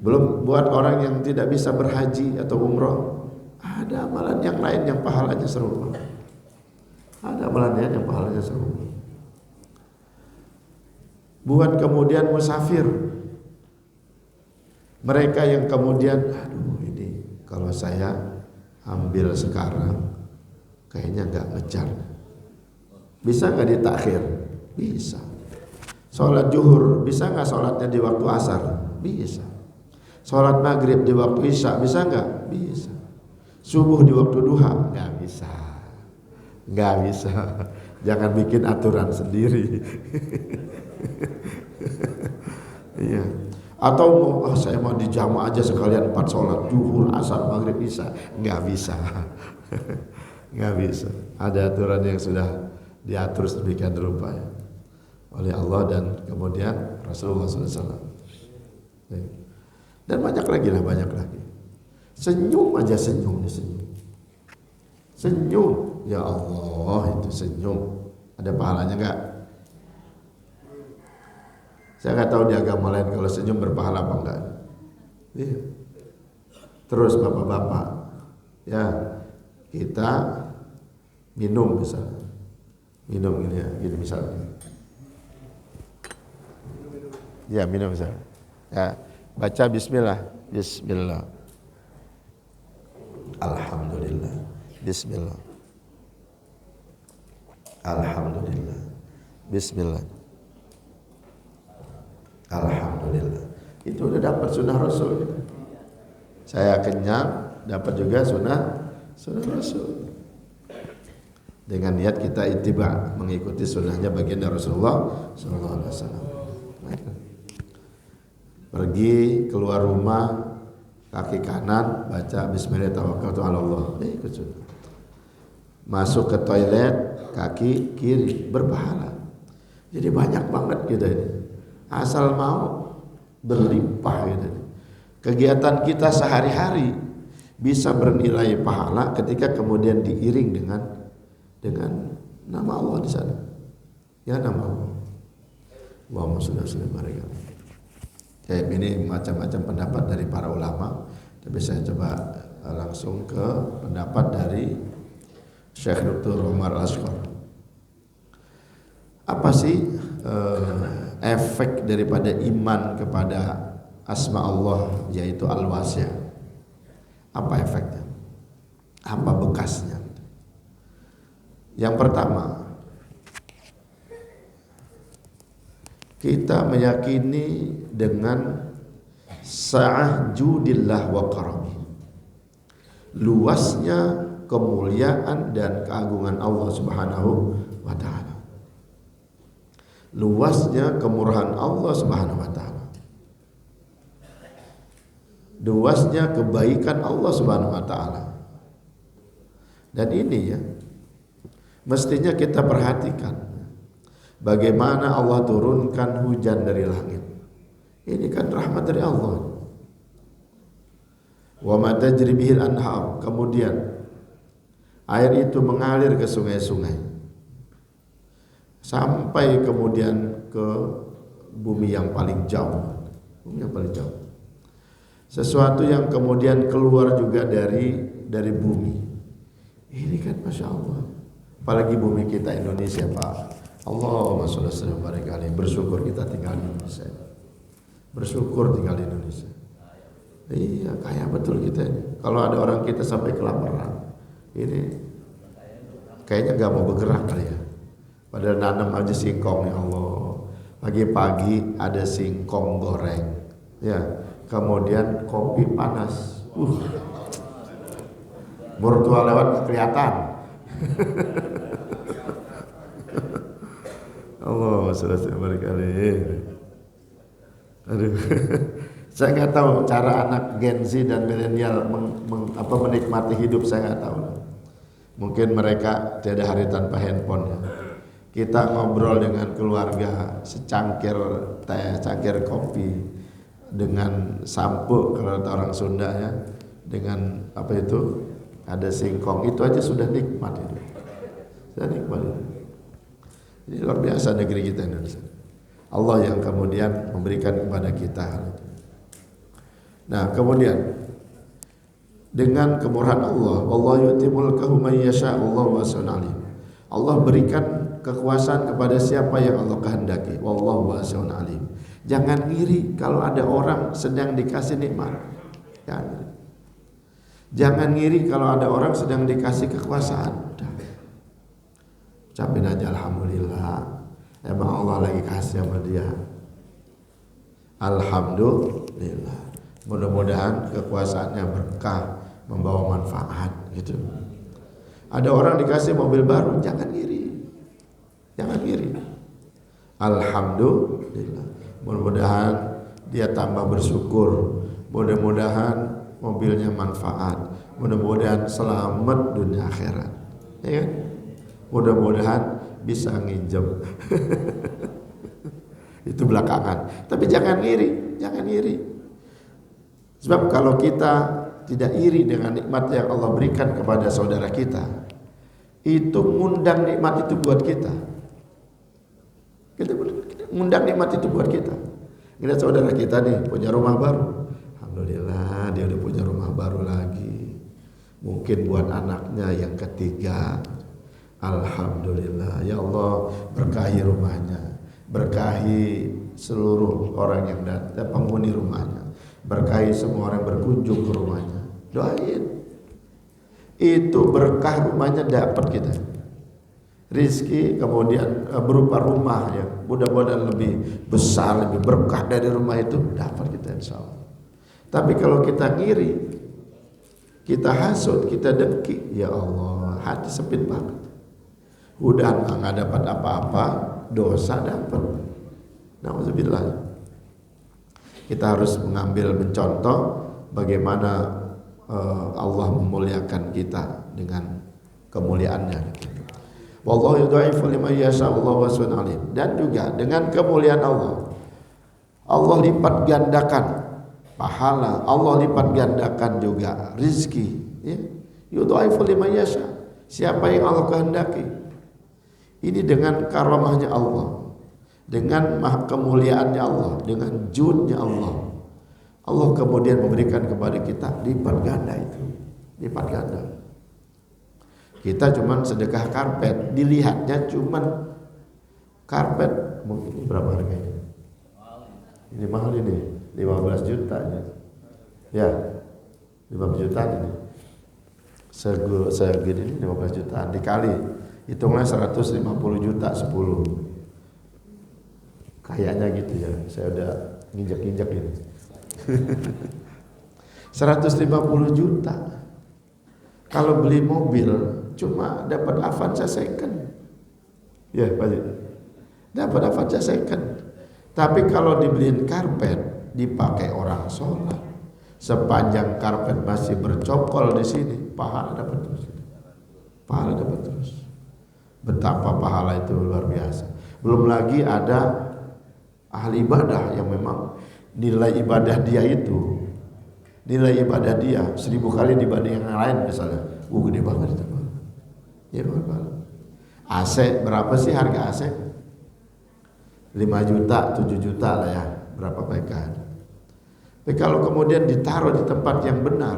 A: Belum buat orang yang tidak bisa berhaji atau umroh, ada amalan yang lain yang pahalanya serupa. Ada amalan yang pahalanya serupa. Buat kemudian musafir, mereka yang kemudian, aduh ini kalau saya ambil sekarang kayaknya nggak ngejar. Bisa nggak ditakhir? Bisa. Sholat zuhur bisa nggak sholatnya di waktu asar? Bisa. Sholat maghrib di waktu isya bisa nggak? Bisa. Subuh di waktu duha? Nggak bisa. Nggak bisa. Jangan bikin aturan sendiri. Iya. Atau saya mau dijamak aja sekalian 4 sholat zuhur, asar, maghrib, isya? Nggak bisa. Nggak bisa. Ada aturan yang sudah diatur sedemikian rupa ya, oleh Allah dan kemudian Rasulullah SAW. Dan banyak lagi. Senyum aja, senyum. Ya Allah, itu senyum. Ada pahalanya enggak? Saya nggak tahu di agama lain kalau senyum berpahala apa enggak. Iya. Terus bapak-bapak, ya kita minum misalnya. Minum gini ya, gini misalnya. Ya, minum misalnya. Ya, baca bismillah. Bismillah. Alhamdulillah. Bismillah. Alhamdulillah. Bismillah. Alhamdulillah. Itu udah dapat sunnah Rasul. Saya kenyang, dapat juga sunnah Rasul. Dengan niat kita ittiba, mengikuti sunnahnya baginda Rasulullah sallallahu alaihi wasallam. Pergi keluar rumah, kaki kanan baca bismillah tawakkaltu 'ala Allah. Ikut sunnah. Masuk ke toilet, kaki kiri berpahala. Jadi banyak banget kita ini. Asal mau berlimpah gitu. Kegiatan kita sehari-hari bisa bernilai pahala ketika kemudian diiring dengan nama Allah di sana. Ya nama Allah. Allahumma sholli ala Muhammad. Ini macam-macam pendapat dari para ulama, tapi saya coba langsung ke pendapat dari Syekh Dr. Umar Ashqar. Apa sih efek daripada iman kepada asma Allah, yaitu al-wasi'? Apa efeknya? Apa bekasnya? Yang pertama, kita meyakini dengan sa'ah judillah wa karami, luasnya kemuliaan dan keagungan Allah Subhanahu wa ta'ala, luasnya kemurahan Allah Subhanahu wa ta'ala, luasnya kebaikan Allah Subhanahu wa ta'ala. Dan ini ya, mestinya kita perhatikan bagaimana Allah turunkan hujan dari langit. Ini kan rahmat dari Allah. Wa ma tajri bihil anhar, kemudian air itu mengalir ke sungai-sungai sampai kemudian ke bumi yang paling jauh. Bumi yang paling jauh. Sesuatu yang kemudian keluar juga dari bumi. Ini kan Masya Allah. Apalagi bumi kita Indonesia, Pak. Allahumma sholli ala Muhammad. Bersyukur kita tinggal di Indonesia. Bersyukur tinggal di Indonesia. Iya, kaya betul kita ini. Kalau ada orang kita sampai kelaparan, ini kayaknya gak mau bergerak kali ya. Padahal nanam aja singkong, ya Allah. Pagi-pagi ada singkong goreng, ya. Kemudian kopi panas. Mertua lewat gak kelihatan. Allah selesai berkali. Aduh, saya nggak tahu cara anak Gen Z dan milenial menikmati hidup, saya nggak tahu. Mungkin mereka tiada hari tanpa handphone. Ya. Kita ngobrol dengan keluarga, secangkir teh, cangkir kopi, dengan sampo kalau kata orang Sunda ya, dengan apa itu, ada singkong, itu aja sudah nikmat itu. Sudah nikmat itu. Ini luar biasa negeri kita Indonesia. Allah yang kemudian memberikan kepada kita hal itu. Nah, kemudian dengan kemurahan Allah, wallahu yu'ti mulkahu man yasha, Allahu wasi'un alim. Allah berikan kekuasaan kepada siapa yang Allah kehendaki. Wallahu wasi'un alim. Jangan iri kalau ada orang sedang dikasih nikmat. Jangan ngiri kalau ada orang sedang dikasih kekuasaan. Ucapin aja alhamdulillah. Emang Allah lagi kasih sama dia. Alhamdulillah. Mudah-mudahan kekuasaannya berkah, membawa manfaat gitu. Ada orang dikasih mobil baru, jangan iri. Jangan iri. Alhamdulillah. Mudah-mudahan dia tambah bersyukur. Mudah-mudahan mobilnya manfaat. Mudah-mudahan selamat dunia akhirat. Ya kan? Mudah-mudahan bisa nginjem. Itu belakangan. Tapi jangan iri, jangan iri. Sebab kalau kita tidak iri dengan nikmat yang Allah berikan kepada saudara kita, itu ngundang nikmat itu buat kita. Kita ngundang nikmat itu buat kita. Kita saudara kita nih punya rumah baru. Alhamdulillah dia udah punya rumah baru lagi. Mungkin buat anaknya yang ketiga. Alhamdulillah, ya Allah berkahi rumahnya, berkahi seluruh orang yang datang, penghuni rumahnya, berkahi semua orang yang berkunjung ke rumahnya. Doain, itu berkah rumahnya dapat kita. Rizki kemudian berupa rumah yang mudah-mudahan lebih besar, lebih berkah dari rumah itu dapat kita insya Allah. Tapi kalau kita ngiri, kita hasut, kita dengki, ya Allah hati sempit banget. Udah nggak dapat apa-apa, dosa dapat. Nauzubillah. Kita harus mencontoh bagaimana Allah memuliakan kita dengan kemuliaannya. Wallahu yudha'ifu liman yasha, Allahu wasi'un alim. Dan juga dengan kemuliaan Allah, Allah lipat gandakan pahala, Allah lipat gandakan juga rizki. Ya. Yudha'ifu liman yasha. Siapa yang Allah kehendaki, Ini dengan karamahnya Allah, dengan kemuliaannya Allah, dengan judnya Allah. Allah kemudian memberikan kepada kita lipat ganda itu, lipat ganda. Kita cuman sedekah karpet, dilihatnya cuman karpet, mungkin berapa harganya? Ini mahal ini, 15 juta ya, 15 juta ini. Segini 15 jutaan dikali hitungnya 150 juta 10. Kayaknya gitu ya. Saya udah nginjek-nginjek ini. 150 juta. Kalau beli mobil cuma dapat Avanza second. Ya, Pak. Dapat Avanza second. Tapi kalau dibeliin karpet dipakai orang sholat, sepanjang karpet masih bercokol di sini, pahala dapat terus. Pahala dapat terus. Betapa pahala itu luar biasa. Belum lagi ada ahli ibadah yang memang nilai ibadah dia itu, nilai ibadah dia 1000 kali dibanding yang lain misalnya. Gede banget itu. Ya banget. AC berapa sih harga AC? 5 juta, 7 juta lah ya. Berapa PKH? Tapi kalau kemudian ditaruh di tempat yang benar,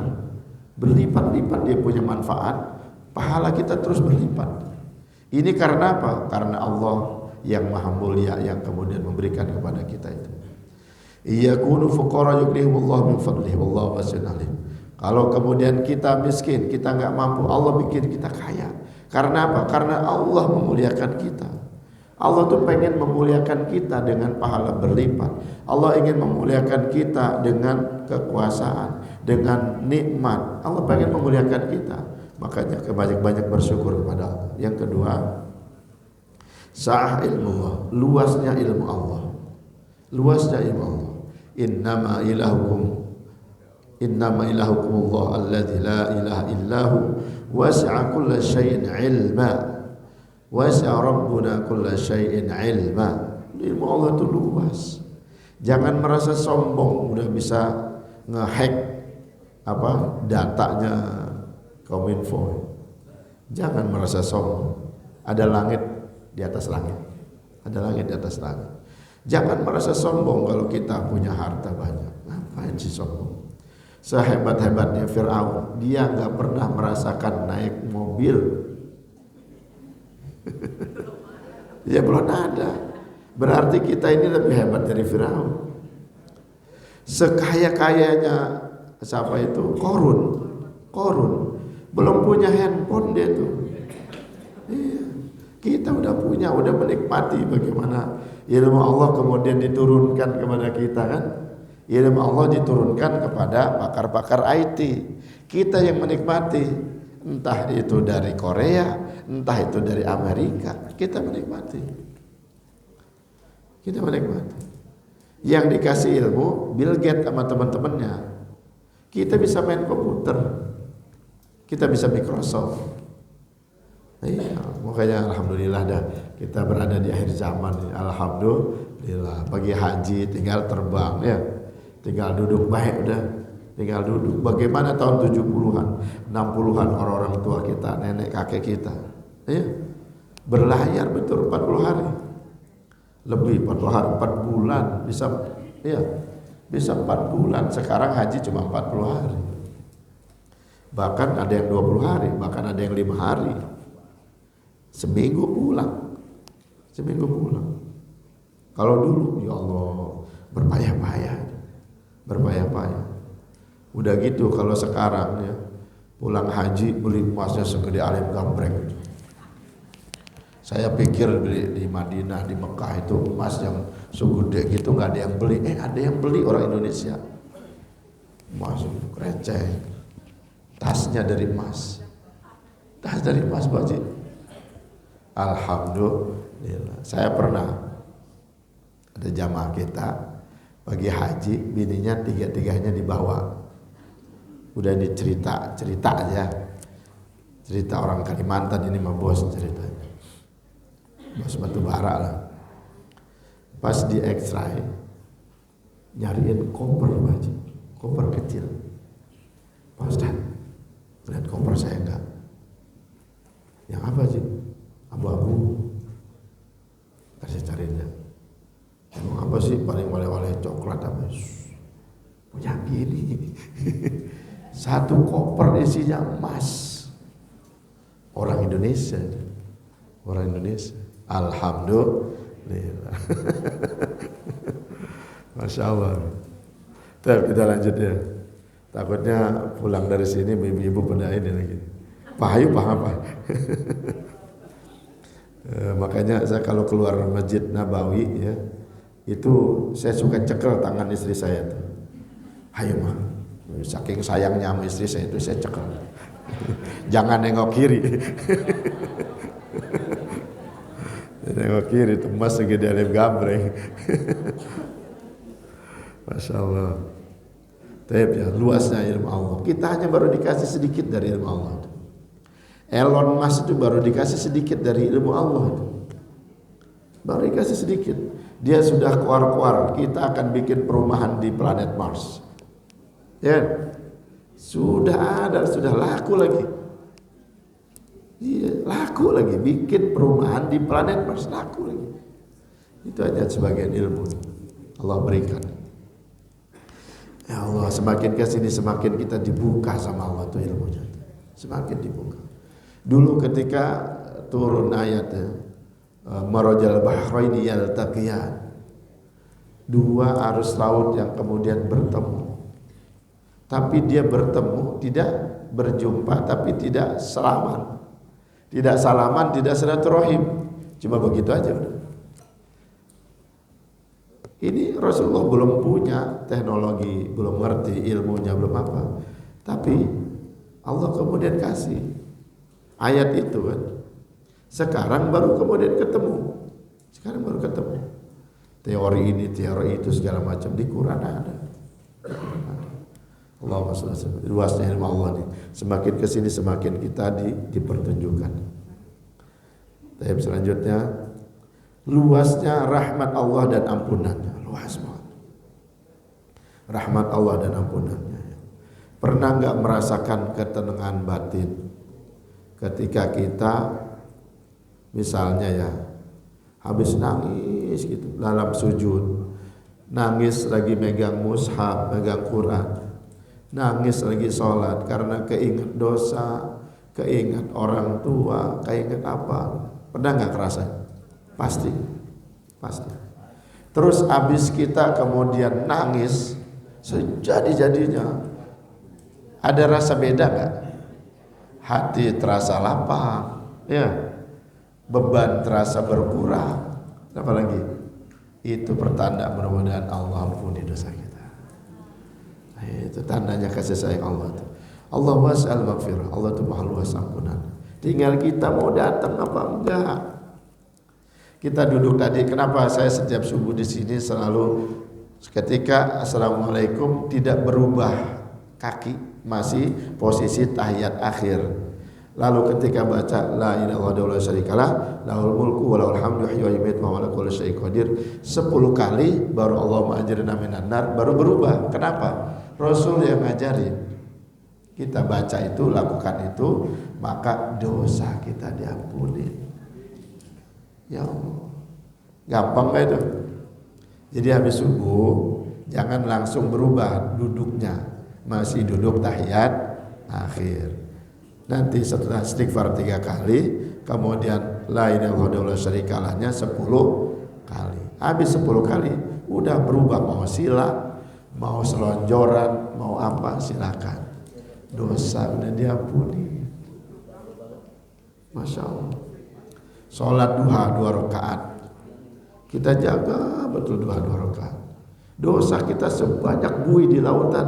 A: berlipat-lipat dia punya manfaat, pahala kita terus berlipat. Ini karena apa? Karena Allah yang maha mulia yang kemudian memberikan kepada kita itu. Iyakunu fuqara yughnihimullahu min fadlihi wallahu wasi'un alim. Kalau kemudian kita miskin, kita enggak mampu, Allah bikin kita kaya. Karena apa? Karena Allah memuliakan kita. Allah tuh pengen memuliakan kita dengan pahala berlipat. Allah ingin memuliakan kita dengan kekuasaan, dengan nikmat. Allah pengen memuliakan kita. Makanya banyak-banyak bersyukur kepada Allah. Yang kedua, sa'ah ilmu Allah, luasnya ilmu Allah. Luasnya ilmu Allah. Innama ilahukum Allah alladzi la ilaha illahu wasi'a kulla syai'in ilma. Wasi'a rabbuna kulla syai'in ilma. Ilmu Allah itu luas. Jangan merasa sombong udah bisa ngehack datanya Kominfo. Jangan merasa sombong. Ada langit di atas langit. Ada langit di atas langit. Jangan merasa sombong kalau kita punya harta banyak. Ngapain sih sombong? Sehebat-hebatnya Fir'aun, dia nggak pernah merasakan naik mobil. Ya belum ada. Berarti kita ini lebih hebat dari Firaun. Sekaya-kayanya siapa itu? Korun belum punya handphone dia tuh. Iya. Kita udah punya, udah menikmati bagaimana ilmu Allah kemudian diturunkan kepada kita kan? Ilmu Allah diturunkan kepada pakar-pakar IT. Kita yang menikmati, entah itu dari Korea, entah itu dari Amerika, kita menikmati. Kita menikmati. Yang dikasih ilmu Bill Gates sama teman-temannya. Kita bisa main komputer. Kita bisa Microsoft. Iya, makanya alhamdulillah dah kita berada di akhir zaman ini. Alhamdulillah. Pagi haji tinggal terbang ya. Tinggal duduk baik udah. Tinggal duduk. Bagaimana tahun 70-an, 60-an orang-orang tua kita, nenek kakek kita. Ya. Berlayar betul 40 hari. Lebih 40 hari, 4 bulan bisa ya. Bisa 4 bulan. Sekarang haji cuma 40 hari. Bahkan ada yang 20 hari, bahkan ada yang 5 hari. Seminggu pulang. Seminggu pulang. Kalau dulu ya Allah berpayah-payah. Berpayah-payah. Udah gitu kalau sekarang ya pulang haji beli emasnya segede alim gambreng. Saya pikir di Madinah, di Mekah itu emas yang segede gitu nggak ada yang beli. Ada yang beli orang Indonesia. Emas receh. Tasnya dari emas. Tas dari emas Pak. Alhamdulillah. Saya pernah ada jamaah kita pagi haji, bininya tiga-tiganya dibawa. Udah cerita aja. Cerita orang Kalimantan ini mah bos ceritanya. Bos batubara lah. Pas di X-ray nyariin koper Pak. Koper kecil. Pak Ustaz, lihat koper saya enggak? Yang apa sih? Abu-abu. yang gini. Satu koper isinya emas. Orang Indonesia. Alhamdulillah. Masya Allah. Kita lanjut ya. Takutnya pulang dari sini ibu-ibu pada ini lagi. Pak Hayu paham apa? Makanya saya kalau keluar Masjid Nabawi ya, itu saya suka cekel tangan istri saya tuh. Hayu mah, saking sayangnya sama istri saya itu saya cekel. Jangan nengok kiri. Nengok kiri itu emas segede alif gambreng. Masya Allah. Tapi ya, luasnya ilmu Allah. Kita hanya baru dikasih sedikit dari ilmu Allah. Elon Musk itu baru dikasih sedikit dari ilmu Allah. Baru dikasih sedikit. Dia sudah keluar-keluar. Kita akan bikin perumahan di planet Mars. Ya, sudah ada, sudah laku lagi. Iya, laku lagi. Bikin perumahan di planet Mars, laku lagi. Itu hanya sebagian ilmu Allah berikan. Ya Allah, semakin kesini semakin kita dibuka sama Allah tuh ilmunya, semakin dibuka. Dulu ketika turun ayatnya, marajal bahraini yaltaqiyan, dua arus laut yang kemudian bertemu, tapi dia bertemu tidak berjumpa, tapi tidak salaman, tidak silaturahim, cuma begitu aja udah. Ini Rasulullah belum punya teknologi, belum ngerti ilmunya, belum apa. Tapi Allah kemudian kasih ayat itu kan. Sekarang baru kemudian ketemu. Teori ini, teori itu segala macam di Quran ada. Allahumma shalli alaihi wasallam. Luasnya ilmu Allah nih. Semakin kesini semakin kita dipertunjukkan. Tapi selanjutnya luasnya rahmat Allah dan ampunannya, luas banget. Rahmat Allah dan ampunannya. Pernah nggak merasakan ketenangan batin ketika kita misalnya ya habis nangis gitu dalam sujud, nangis lagi megang mushaf, megang Quran, nangis lagi sholat karena keinget dosa, keinget orang tua, keinget apa? Pernah nggak kerasa? Pasti. Terus habis kita kemudian nangis sejadi-jadinya, ada rasa beda nggak? Hati terasa lapang, ya, beban terasa berkurang. Apa lagi? Itu pertanda mudah-mudahan Allah ampuni dosa kita. Itu tandanya kasih sayang Allah. Allah wasi'al maghfirah. Allah itu maha luas ampunan. Tinggal kita mau datang apa enggak. Kita duduk tadi, kenapa saya setiap subuh di sini selalu ketika assalamualaikum tidak berubah kaki, masih posisi tahiyat akhir. Lalu ketika baca la ilaha illallah wa syarikalah lahul mulku wa lahul hamdu wa yumiitu wa ala kulli syai'in qadir 10 kali baru Allahumma ajirna minan nar baru berubah. Kenapa? Rasul yang ngajarin. Kita baca itu, lakukan itu, maka dosa kita diampuni. Ya Allah, gampang gak itu? Jadi habis subuh jangan langsung berubah duduknya, masih duduk tahiyat akhir. Nanti setelah istighfar 3 kali, kemudian la ilaha illallah syarikalahnya 10 kali. Habis 10 kali udah berubah, mau sila, mau selonjoran, mau apa silakan. Dosa udah diampuni. Masya Allah. Sholat duha 2 rakaat. Kita jaga betul duha 2 rakaat. Dosa kita sebanyak buih di lautan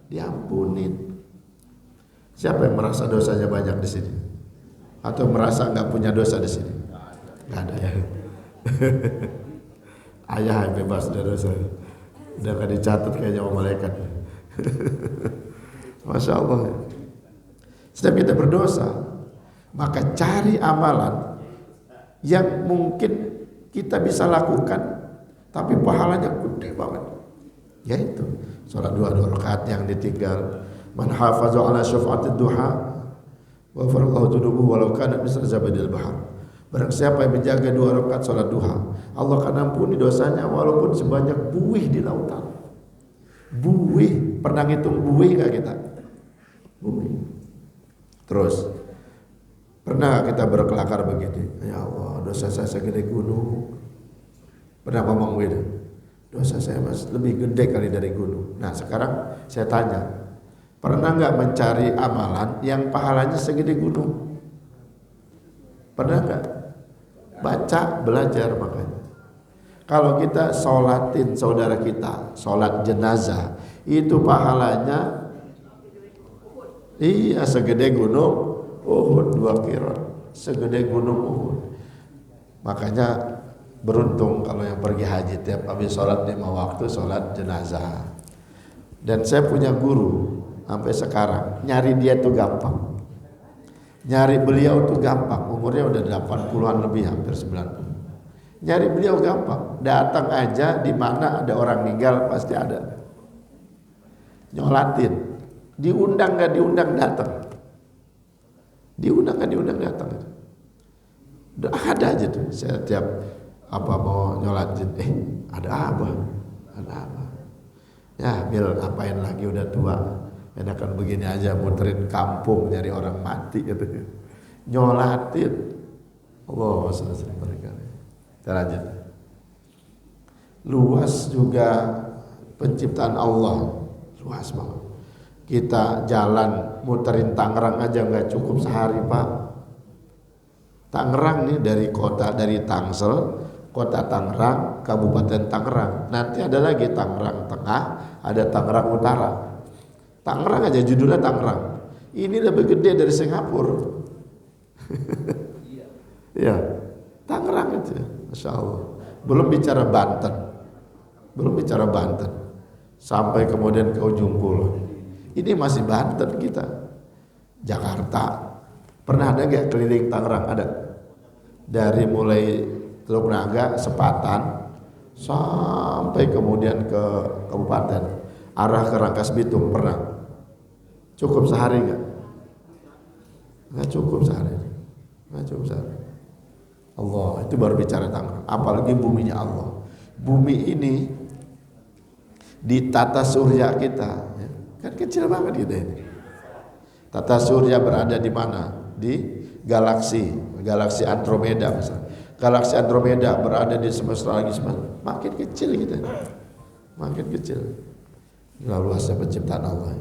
A: diampunin. Siapa yang merasa dosanya banyak di sini? Atau merasa nggak punya dosa di sini? Nggak ada ya. Ayah yang bebas dari dosa. Udah nggak dicatat kayaknya sama malaikat. Masya Allah. Setiap kita berdosa, maka cari amalan yang mungkin kita bisa lakukan tapi pahalanya gede banget, yaitu sholat 2 rakaat yang ditinggal. Man hafaza ala syafa'atid duha wa farallahu dunubuhu walau kana misla zabadil bahar. Barang siapa yang menjaga 2 rakaat sholat duha, Allah akan ampuni dosanya walaupun sebanyak buih di lautan. Buih Pernah ngitung bui nggak kita? Bui. Terus pernah kita berkelakar begini, ya Allah dosa saya segede gunung. Pernah ngomong gitu, dosa saya mas lebih gede kali dari gunung. Nah sekarang saya tanya, pernah nggak mencari amalan yang pahalanya segede gunung? Pernah nggak? Baca, belajar makanya. Kalau kita sholatin saudara kita, sholat jenazah, itu pahalanya iya segede gunung Uhud 2 kira, segede gunung Uhud. Makanya beruntung kalau yang pergi haji tiap habis sholat 5 waktu sholat jenazah. Dan saya punya guru sampai sekarang, nyari dia tuh gampang. Nyari beliau tuh gampang, umurnya udah 80-an lebih, hampir 90. Nyari beliau gampang, datang aja di mana ada orang meninggal pasti ada. Nyolatin, diundang nggak diundang datang, diundang nggak diundang datang. Udah ada aja tuh, saya tiap apa mau nyolatin, ada apa, ya Bil apain lagi udah tua, enakan begini aja muterin kampung nyari orang mati gitu, nyolatin. Allah sering berkali. Kita lanjut. Luas juga penciptaan Allah, luas banget. Kita jalan muterin Tangerang aja nggak cukup sehari Pak. Tangerang nih dari kota, dari Tangsel, kota Tangerang, Kabupaten Tangerang. Nanti ada lagi Tangerang Tengah, ada Tangerang Utara. Tangerang aja judulnya Tangerang. Ini lebih gede dari Singapura. Ya, Tangerang itu, Masya Allah. Belum bicara Banten, sampai kemudian ke ujung kulon. Ini masih Banten kita. Jakarta, pernah ada nggak keliling Tangerang? Ada. Dari mulai Teluk Naga, Sepatan, sampai kemudian ke kabupaten, arah ke Rangkas Bitung pernah. Cukup sehari nggak? Nggak cukup sehari. Allah, itu baru bicara Tangerang. Apalagi buminya Allah. Bumi ini di tata surya kita, ya, kan kecil banget gitu ini. Tata surya berada di mana? Di galaksi Andromeda misalnya. Galaksi Andromeda berada di semesta lagi makin kecil gitu. Makin kecil. Inilah luasnya penciptaan Allah.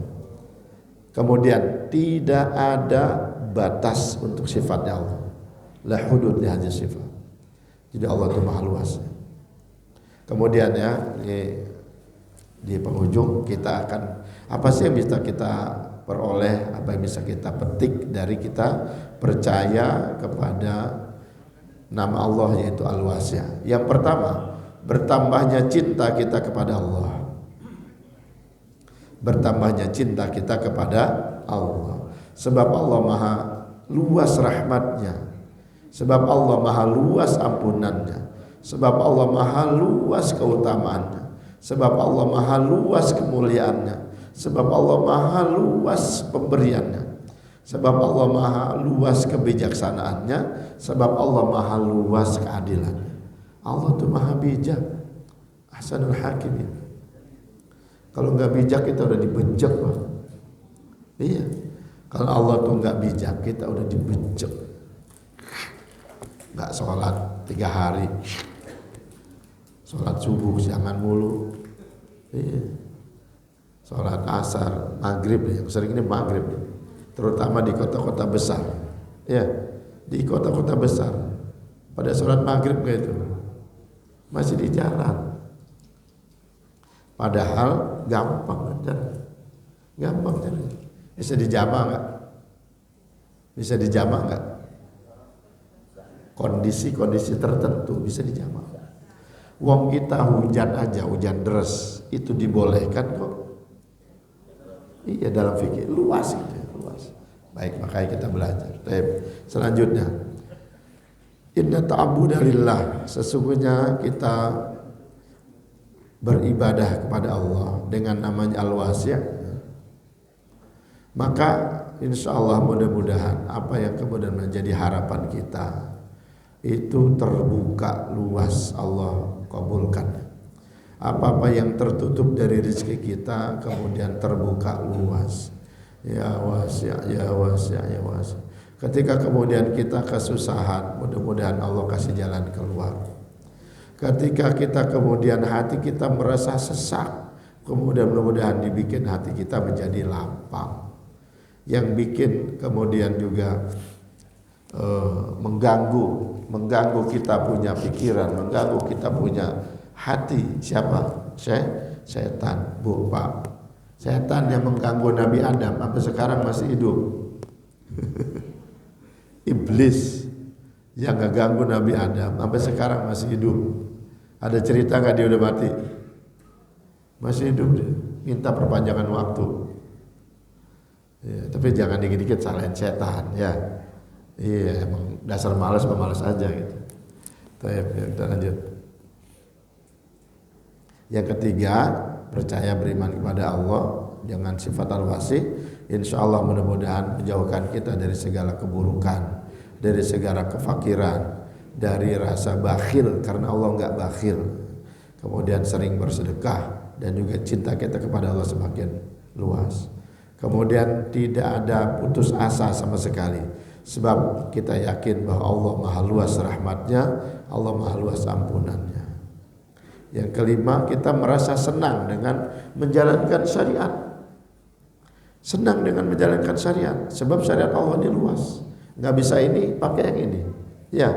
A: Kemudian tidak ada batas untuk sifatnya Allah. La hudud li hadhihi sifat. Jadi Allah itu maha luas. Kemudian ya di penghujung kita akan apa sih yang bisa kita peroleh, apa yang bisa kita petik dari kita percaya kepada nama Allah yaitu Al-Wasi'. Yang pertama, bertambahnya cinta kita kepada Allah. Bertambahnya cinta kita kepada Allah. Sebab Allah maha luas rahmatnya. Sebab Allah maha luas ampunannya. Sebab Allah maha luas keutamaannya. Sebab Allah maha luas kemuliaannya. Sebab Allah maha luas pemberiannya. Sebab Allah maha luas kebijaksanaannya. Sebab Allah maha luas keadilannya. Allah itu maha bijak, Ahsanul Hakimin. Kalau nggak bijak kita udah dibejek Pak. Iya. Kalau Allah tuh nggak bijak kita udah dibejek. Nggak sholat 3 hari, sholat subuh jangan mulu, iya. Sholat asar, maghrib, yang sering ini maghrib, terutama di kota-kota besar, ya, di kota-kota besar, pada sholat maghrib kayak itu, masih di jalan, padahal gampang kan, bisa dijamah nggak? Bisa dijamah nggak? Kondisi-kondisi tertentu bisa dijamak. Wong kita hujan aja, hujan deras itu dibolehkan kok. Iya dalam fikih luas gitu, luas. Baik, makanya kita belajar. Baik. Selanjutnya, inna ta'budu lillah, sesungguhnya kita beribadah kepada Allah dengan namanya Al-Wasi'. Maka insya Allah mudah-mudahan apa yang kemudian menjadi harapan kita itu terbuka luas, Allah kabulkan. Apa-apa yang tertutup dari rezeki kita kemudian terbuka luas. Ya wasi' ya wasi' ya wasi'. Ketika kemudian kita kesusahan, mudah-mudahan Allah kasih jalan keluar. Ketika kita kemudian hati kita merasa sesak, kemudian mudah-mudahan dibikin hati kita menjadi lapang. Yang bikin kemudian juga mengganggu kita punya pikiran, mengganggu kita punya hati. Siapa? Setan, Bu, Pak. Setan yang mengganggu Nabi Adam sampai sekarang masih hidup. Iblis yang ngeganggu Nabi Adam sampai sekarang masih hidup. Ada cerita nggak dia udah mati? Masih hidup dia. Minta perpanjangan waktu. Ya, tapi jangan dikit-dikit salahin setan ya. Iya, emang dasar malas aja gitu. Baik, kita lanjut. Yang ketiga, percaya beriman kepada Allah dengan sifat al-wasi. Insya Allah mudah-mudahan menjauhkan kita dari segala keburukan, dari segala kefakiran, dari rasa bakhil karena Allah enggak bakhil. Kemudian sering bersedekah dan juga cinta kita kepada Allah semakin luas. Kemudian tidak ada putus asa sama sekali. Sebab kita yakin bahwa Allah maha luas rahmatnya, Allah maha luas ampunannya. Yang kelima, kita merasa senang dengan menjalankan syariat. Senang dengan menjalankan syariat, sebab syariat Allah ini luas. Nggak bisa ini, pakai yang ini. Ya,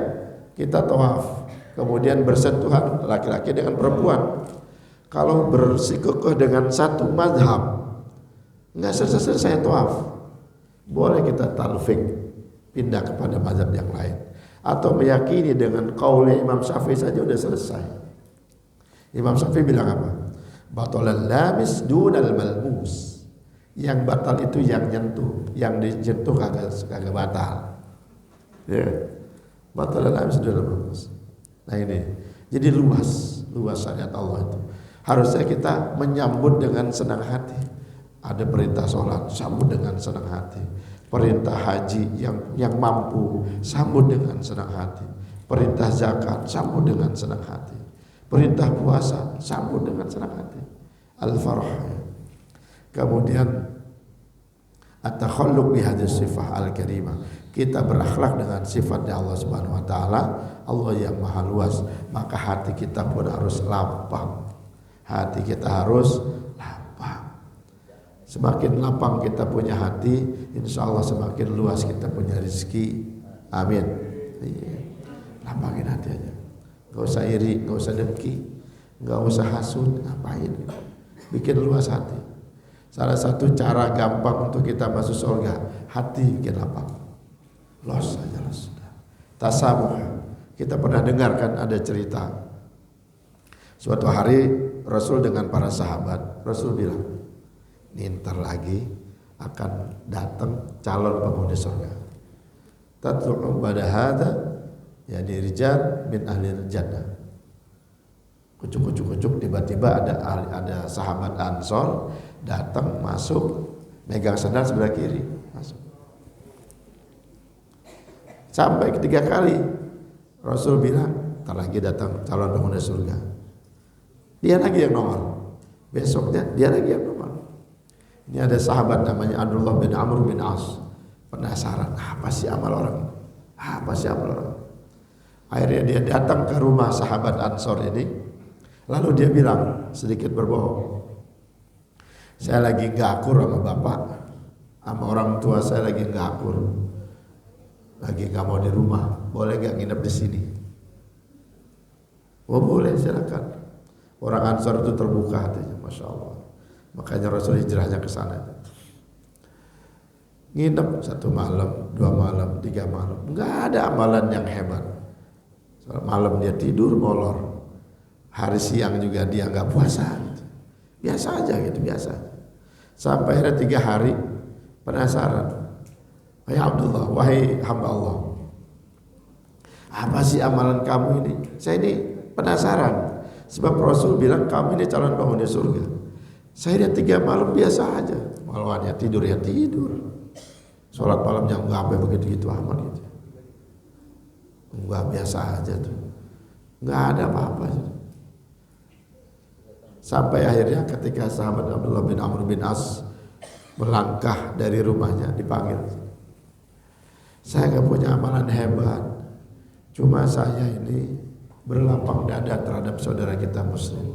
A: kita tawaf, kemudian bersentuhan laki-laki dengan perempuan. Kalau bersikukuh dengan satu mazhab, nggak selesai tawaf. Boleh kita talfik, pindah kepada mazhab yang lain, atau meyakini dengan qaulnya Imam Syafi'i saja udah selesai. Imam Syafi'i bilang apa? Batalal lamis dunal malmus. Yang batal itu yang nyentuh, yang dijentuh kagak batal. Ya. Batalal lamis dunal malmus. Nah ini. Jadi luas syariat Allah itu. Harusnya kita menyambut dengan senang hati. Ada perintah sholat, sambut dengan senang hati. Perintah haji yang mampu, sambut dengan senang hati. Perintah zakat, sambut dengan senang hati. Perintah puasa, sambut dengan senang hati. Al-farah. Kemudian at-takhalluq bi hadhihi sifah al-karimah. Kita berakhlak dengan sifatnya Allah Subhanahu wa taala, Allah yang maha luas, maka hati kita pun harus lapang. Hati kita harus lapang. Semakin lapang kita punya hati, insya Allah semakin luas kita punya rezeki. Amin. Iya. Lapangin hati aja. Gak usah iri, gak usah dengki, gak usah hasud, ngapain? Bikin luas hati. Salah satu cara gampang untuk kita masuk surga, hati bikin lapang. Los aja los. Tasamuh. Kita pernah dengarkan ada cerita. Suatu hari Rasul dengan para sahabat, Rasul bilang, ini ntar lagi akan datang calon penghuni surga. Tatlu'u pada hadha, ya rijal min ahli jannah. Kucuk tiba-tiba ada sahabat Ansor datang masuk, megang sandal sebelah kiri, masuk. Sampai ketiga kali Rasul bilang, ntar lagi datang calon penghuni surga. Dia lagi yang nongol. Besoknya dia lagi yang nongol. Ini ada sahabat namanya Abdullah bin Amr bin As. Penasaran, apa sih amal orang? Apa sih amal orang? Akhirnya dia datang ke rumah sahabat Ansor ini. Lalu dia bilang, sedikit berbohong. Saya lagi gak akur sama bapak, sama orang tua saya lagi gak akur. Lagi gak mau di rumah, boleh gak nginep di sini? Oh boleh, silakan. Orang Ansor itu terbuka hatinya, masya Allah. Makanya Rasul hijrahnya ke sana. Nginep 1 malam, 2 malam, 3 malam. Enggak ada amalan yang hebat. Malam dia tidur molor. Hari siang juga dia enggak puasa. Biasa aja gitu, biasa. Sampai ada 3 hari penasaran. Wahai Abdullah, wahai hamba Allah, apa sih amalan kamu ini? Saya ini penasaran. Sebab Rasul bilang kamu ini calon penghuni surga. Saya lihat 3 malam biasa aja. Malahannya tidur ya tidur. Sholat malam yang enggak apa begitu-gitu amat gitu. Enggak, biasa aja tuh. Enggak ada apa-apa. Sampai akhirnya ketika sahabat Abdullah bin Amr bin As melangkah dari rumahnya, dipanggil. Saya nggak punya amalan hebat, cuma saya ini berlapang dada terhadap saudara kita muslim.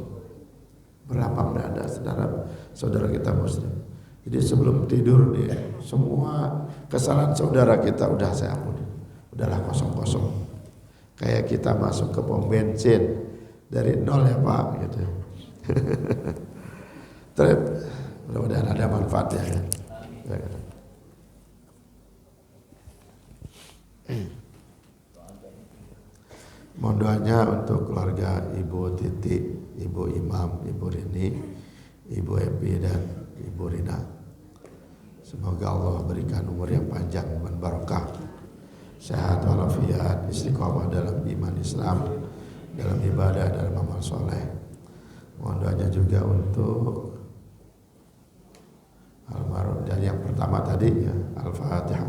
A: Berlapang dada terhadap saudara kita muslim. Jadi sebelum tidur dia, semua kesalahan saudara kita udah saya ampuni. Udahlah kosong-kosong. Kayak kita masuk ke pom bensin dari nol ya Pak gitu. Terus mudah-mudahan ada manfaatnya ya. Mohon doanya untuk keluarga Ibu Titi, Ibu Imam, Ibu Rini, Ibu Epi dan Ibu Rina. Semoga Allah berikan umur yang panjang dan barokah, sehat walafiat, istiqomah dalam iman Islam, dalam ibadah, dalam amal soleh. Mohon doanya juga untuk almarhum dan yang pertama tadi ya, Al-Fatihah.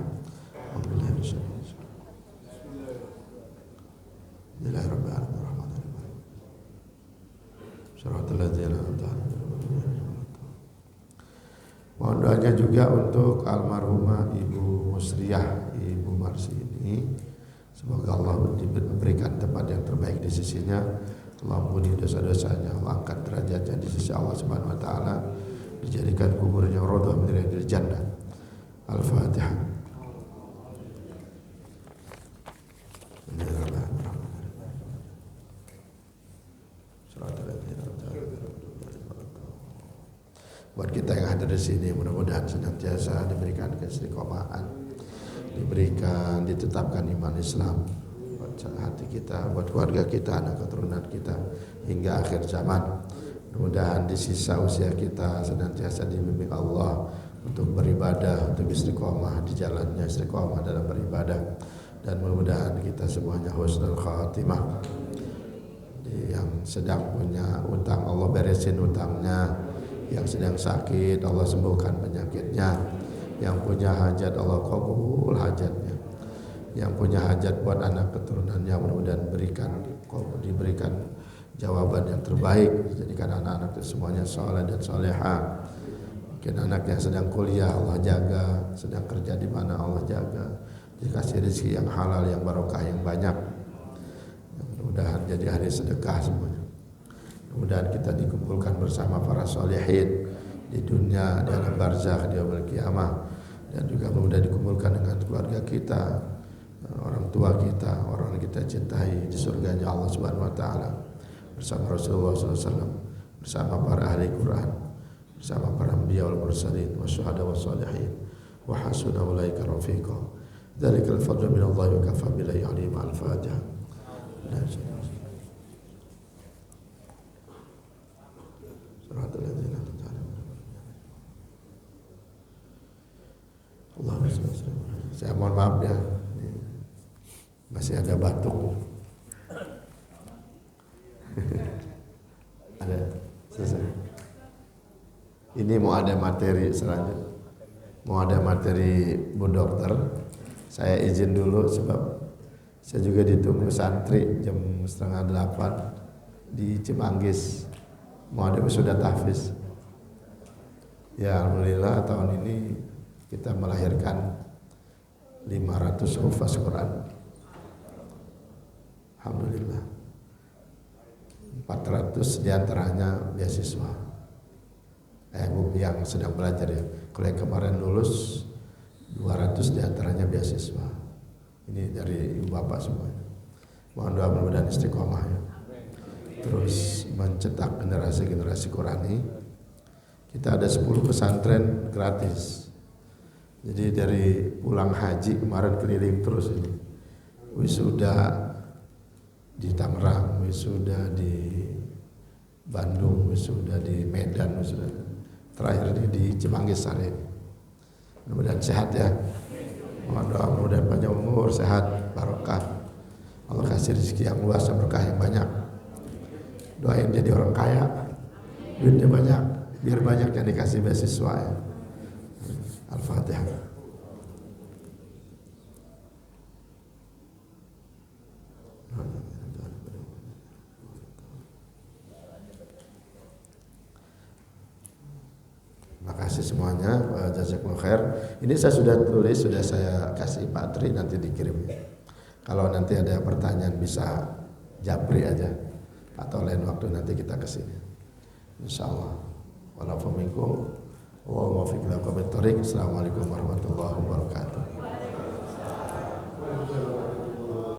A: Mohon doanya juga untuk almarhumah Ibu Musriah, Ibu Marsi ini. Semoga Allah diberikan tempat yang terbaik di sisinya. Allah ampuni dosa-dosanya, Allah angkat derajatnya di sisi Allah Subhanahu wa taala, dijadikan kuburnya radhah min riyadil jannah. Al-Fatihah. Buat kita yang hadir di sini, mudah-mudahan senantiasa diberikan keistiqomahan, diberikan ditetapkan iman Islam buat hati kita, buat keluarga kita, anak keturunan kita hingga akhir zaman. Mudah-mudahan di sisa usia kita senantiasa dibimbing Allah untuk beribadah, untuk istiqomah di jalannya, istiqomah dalam beribadah, dan mudah-mudahan kita semuanya husnul khatimah. Yang sedang punya utang Allah beresin utangnya, yang sedang sakit Allah sembuhkan penyakitnya, yang punya hajat Allah kabul hajatnya, yang punya hajat buat anak keturunannya mudah-mudahan diberikan jawaban yang terbaik, jadikan anak-anak itu semuanya saleh dan salehah. Mungkin anak yang sedang kuliah Allah jaga, sedang kerja di mana Allah jaga, dikasih rezeki yang halal, yang barokah, yang banyak. Mudah-mudahan jadi hari sedekah semuanya. Mudah-mudahan kita dikumpulkan bersama para sholihin di dunia, di alam barzakh, di yaumul qiyamah, dan juga mudah dikumpulkan dengan keluarga kita, orang tua kita, orang yang kita cintai di surganya Allah Subhanahu wa taala, bersama Rasulullah SAW, bersama para ahli Quran, bersama para anbiya wal mursalin wa syuhada wa sholihin wa hasuna ulaika rafiqa. Dzalikal fadlu min Allah wa kafa billahi alim. Al-Fatihah. Saya mohon maaf ya, masih ada batuk. Ada selesai. Ini mau ada materi selanjutnya, mau ada materi Bu Dokter. Saya izin dulu sebab saya juga ditunggu santri jam 7:30 di Cimanggis. Mau ada sudah tahfiz. Ya alhamdulillah tahun ini kita melahirkan 500 hufaz Quran. Alhamdulillah. 400 diantaranya beasiswa. Yang sedang belajar ya. Kalau yang kemarin lulus 200 diantaranya beasiswa. Ini dari ibu bapak semuanya. Mohon doa mudah-mudahan istiqomah ya. Terus mencetak generasi-generasi Qurani. Kita ada 10 pesantren gratis. Jadi dari pulang haji kemarin keliling terus ini. Wisuda di Tangerang, wisuda di Bandung, wisuda di Medan, wisuda terakhir ini di Cimanggis hari ini. Mudah-mudahan sehat ya. Mohon doa mudah-mudahan panjang umur, sehat, barokah. Allah kasih rezeki yang luas dan berkah yang banyak. Doain jadi orang kaya, duitnya banyak, biar banyak yang dikasih beasiswa ya. Al-Fatihah. kasih semuanya. Jazakumullah khair. Ini saya sudah tulis, sudah saya kasih Pak Tri, nanti dikirim. Kalau nanti ada pertanyaan bisa japri aja atau lain waktu nanti kita kesini. Insyaallah. Walaupun minkum wa muwaffiq lakum. Assalamualaikum warahmatullahi wabarakatuh.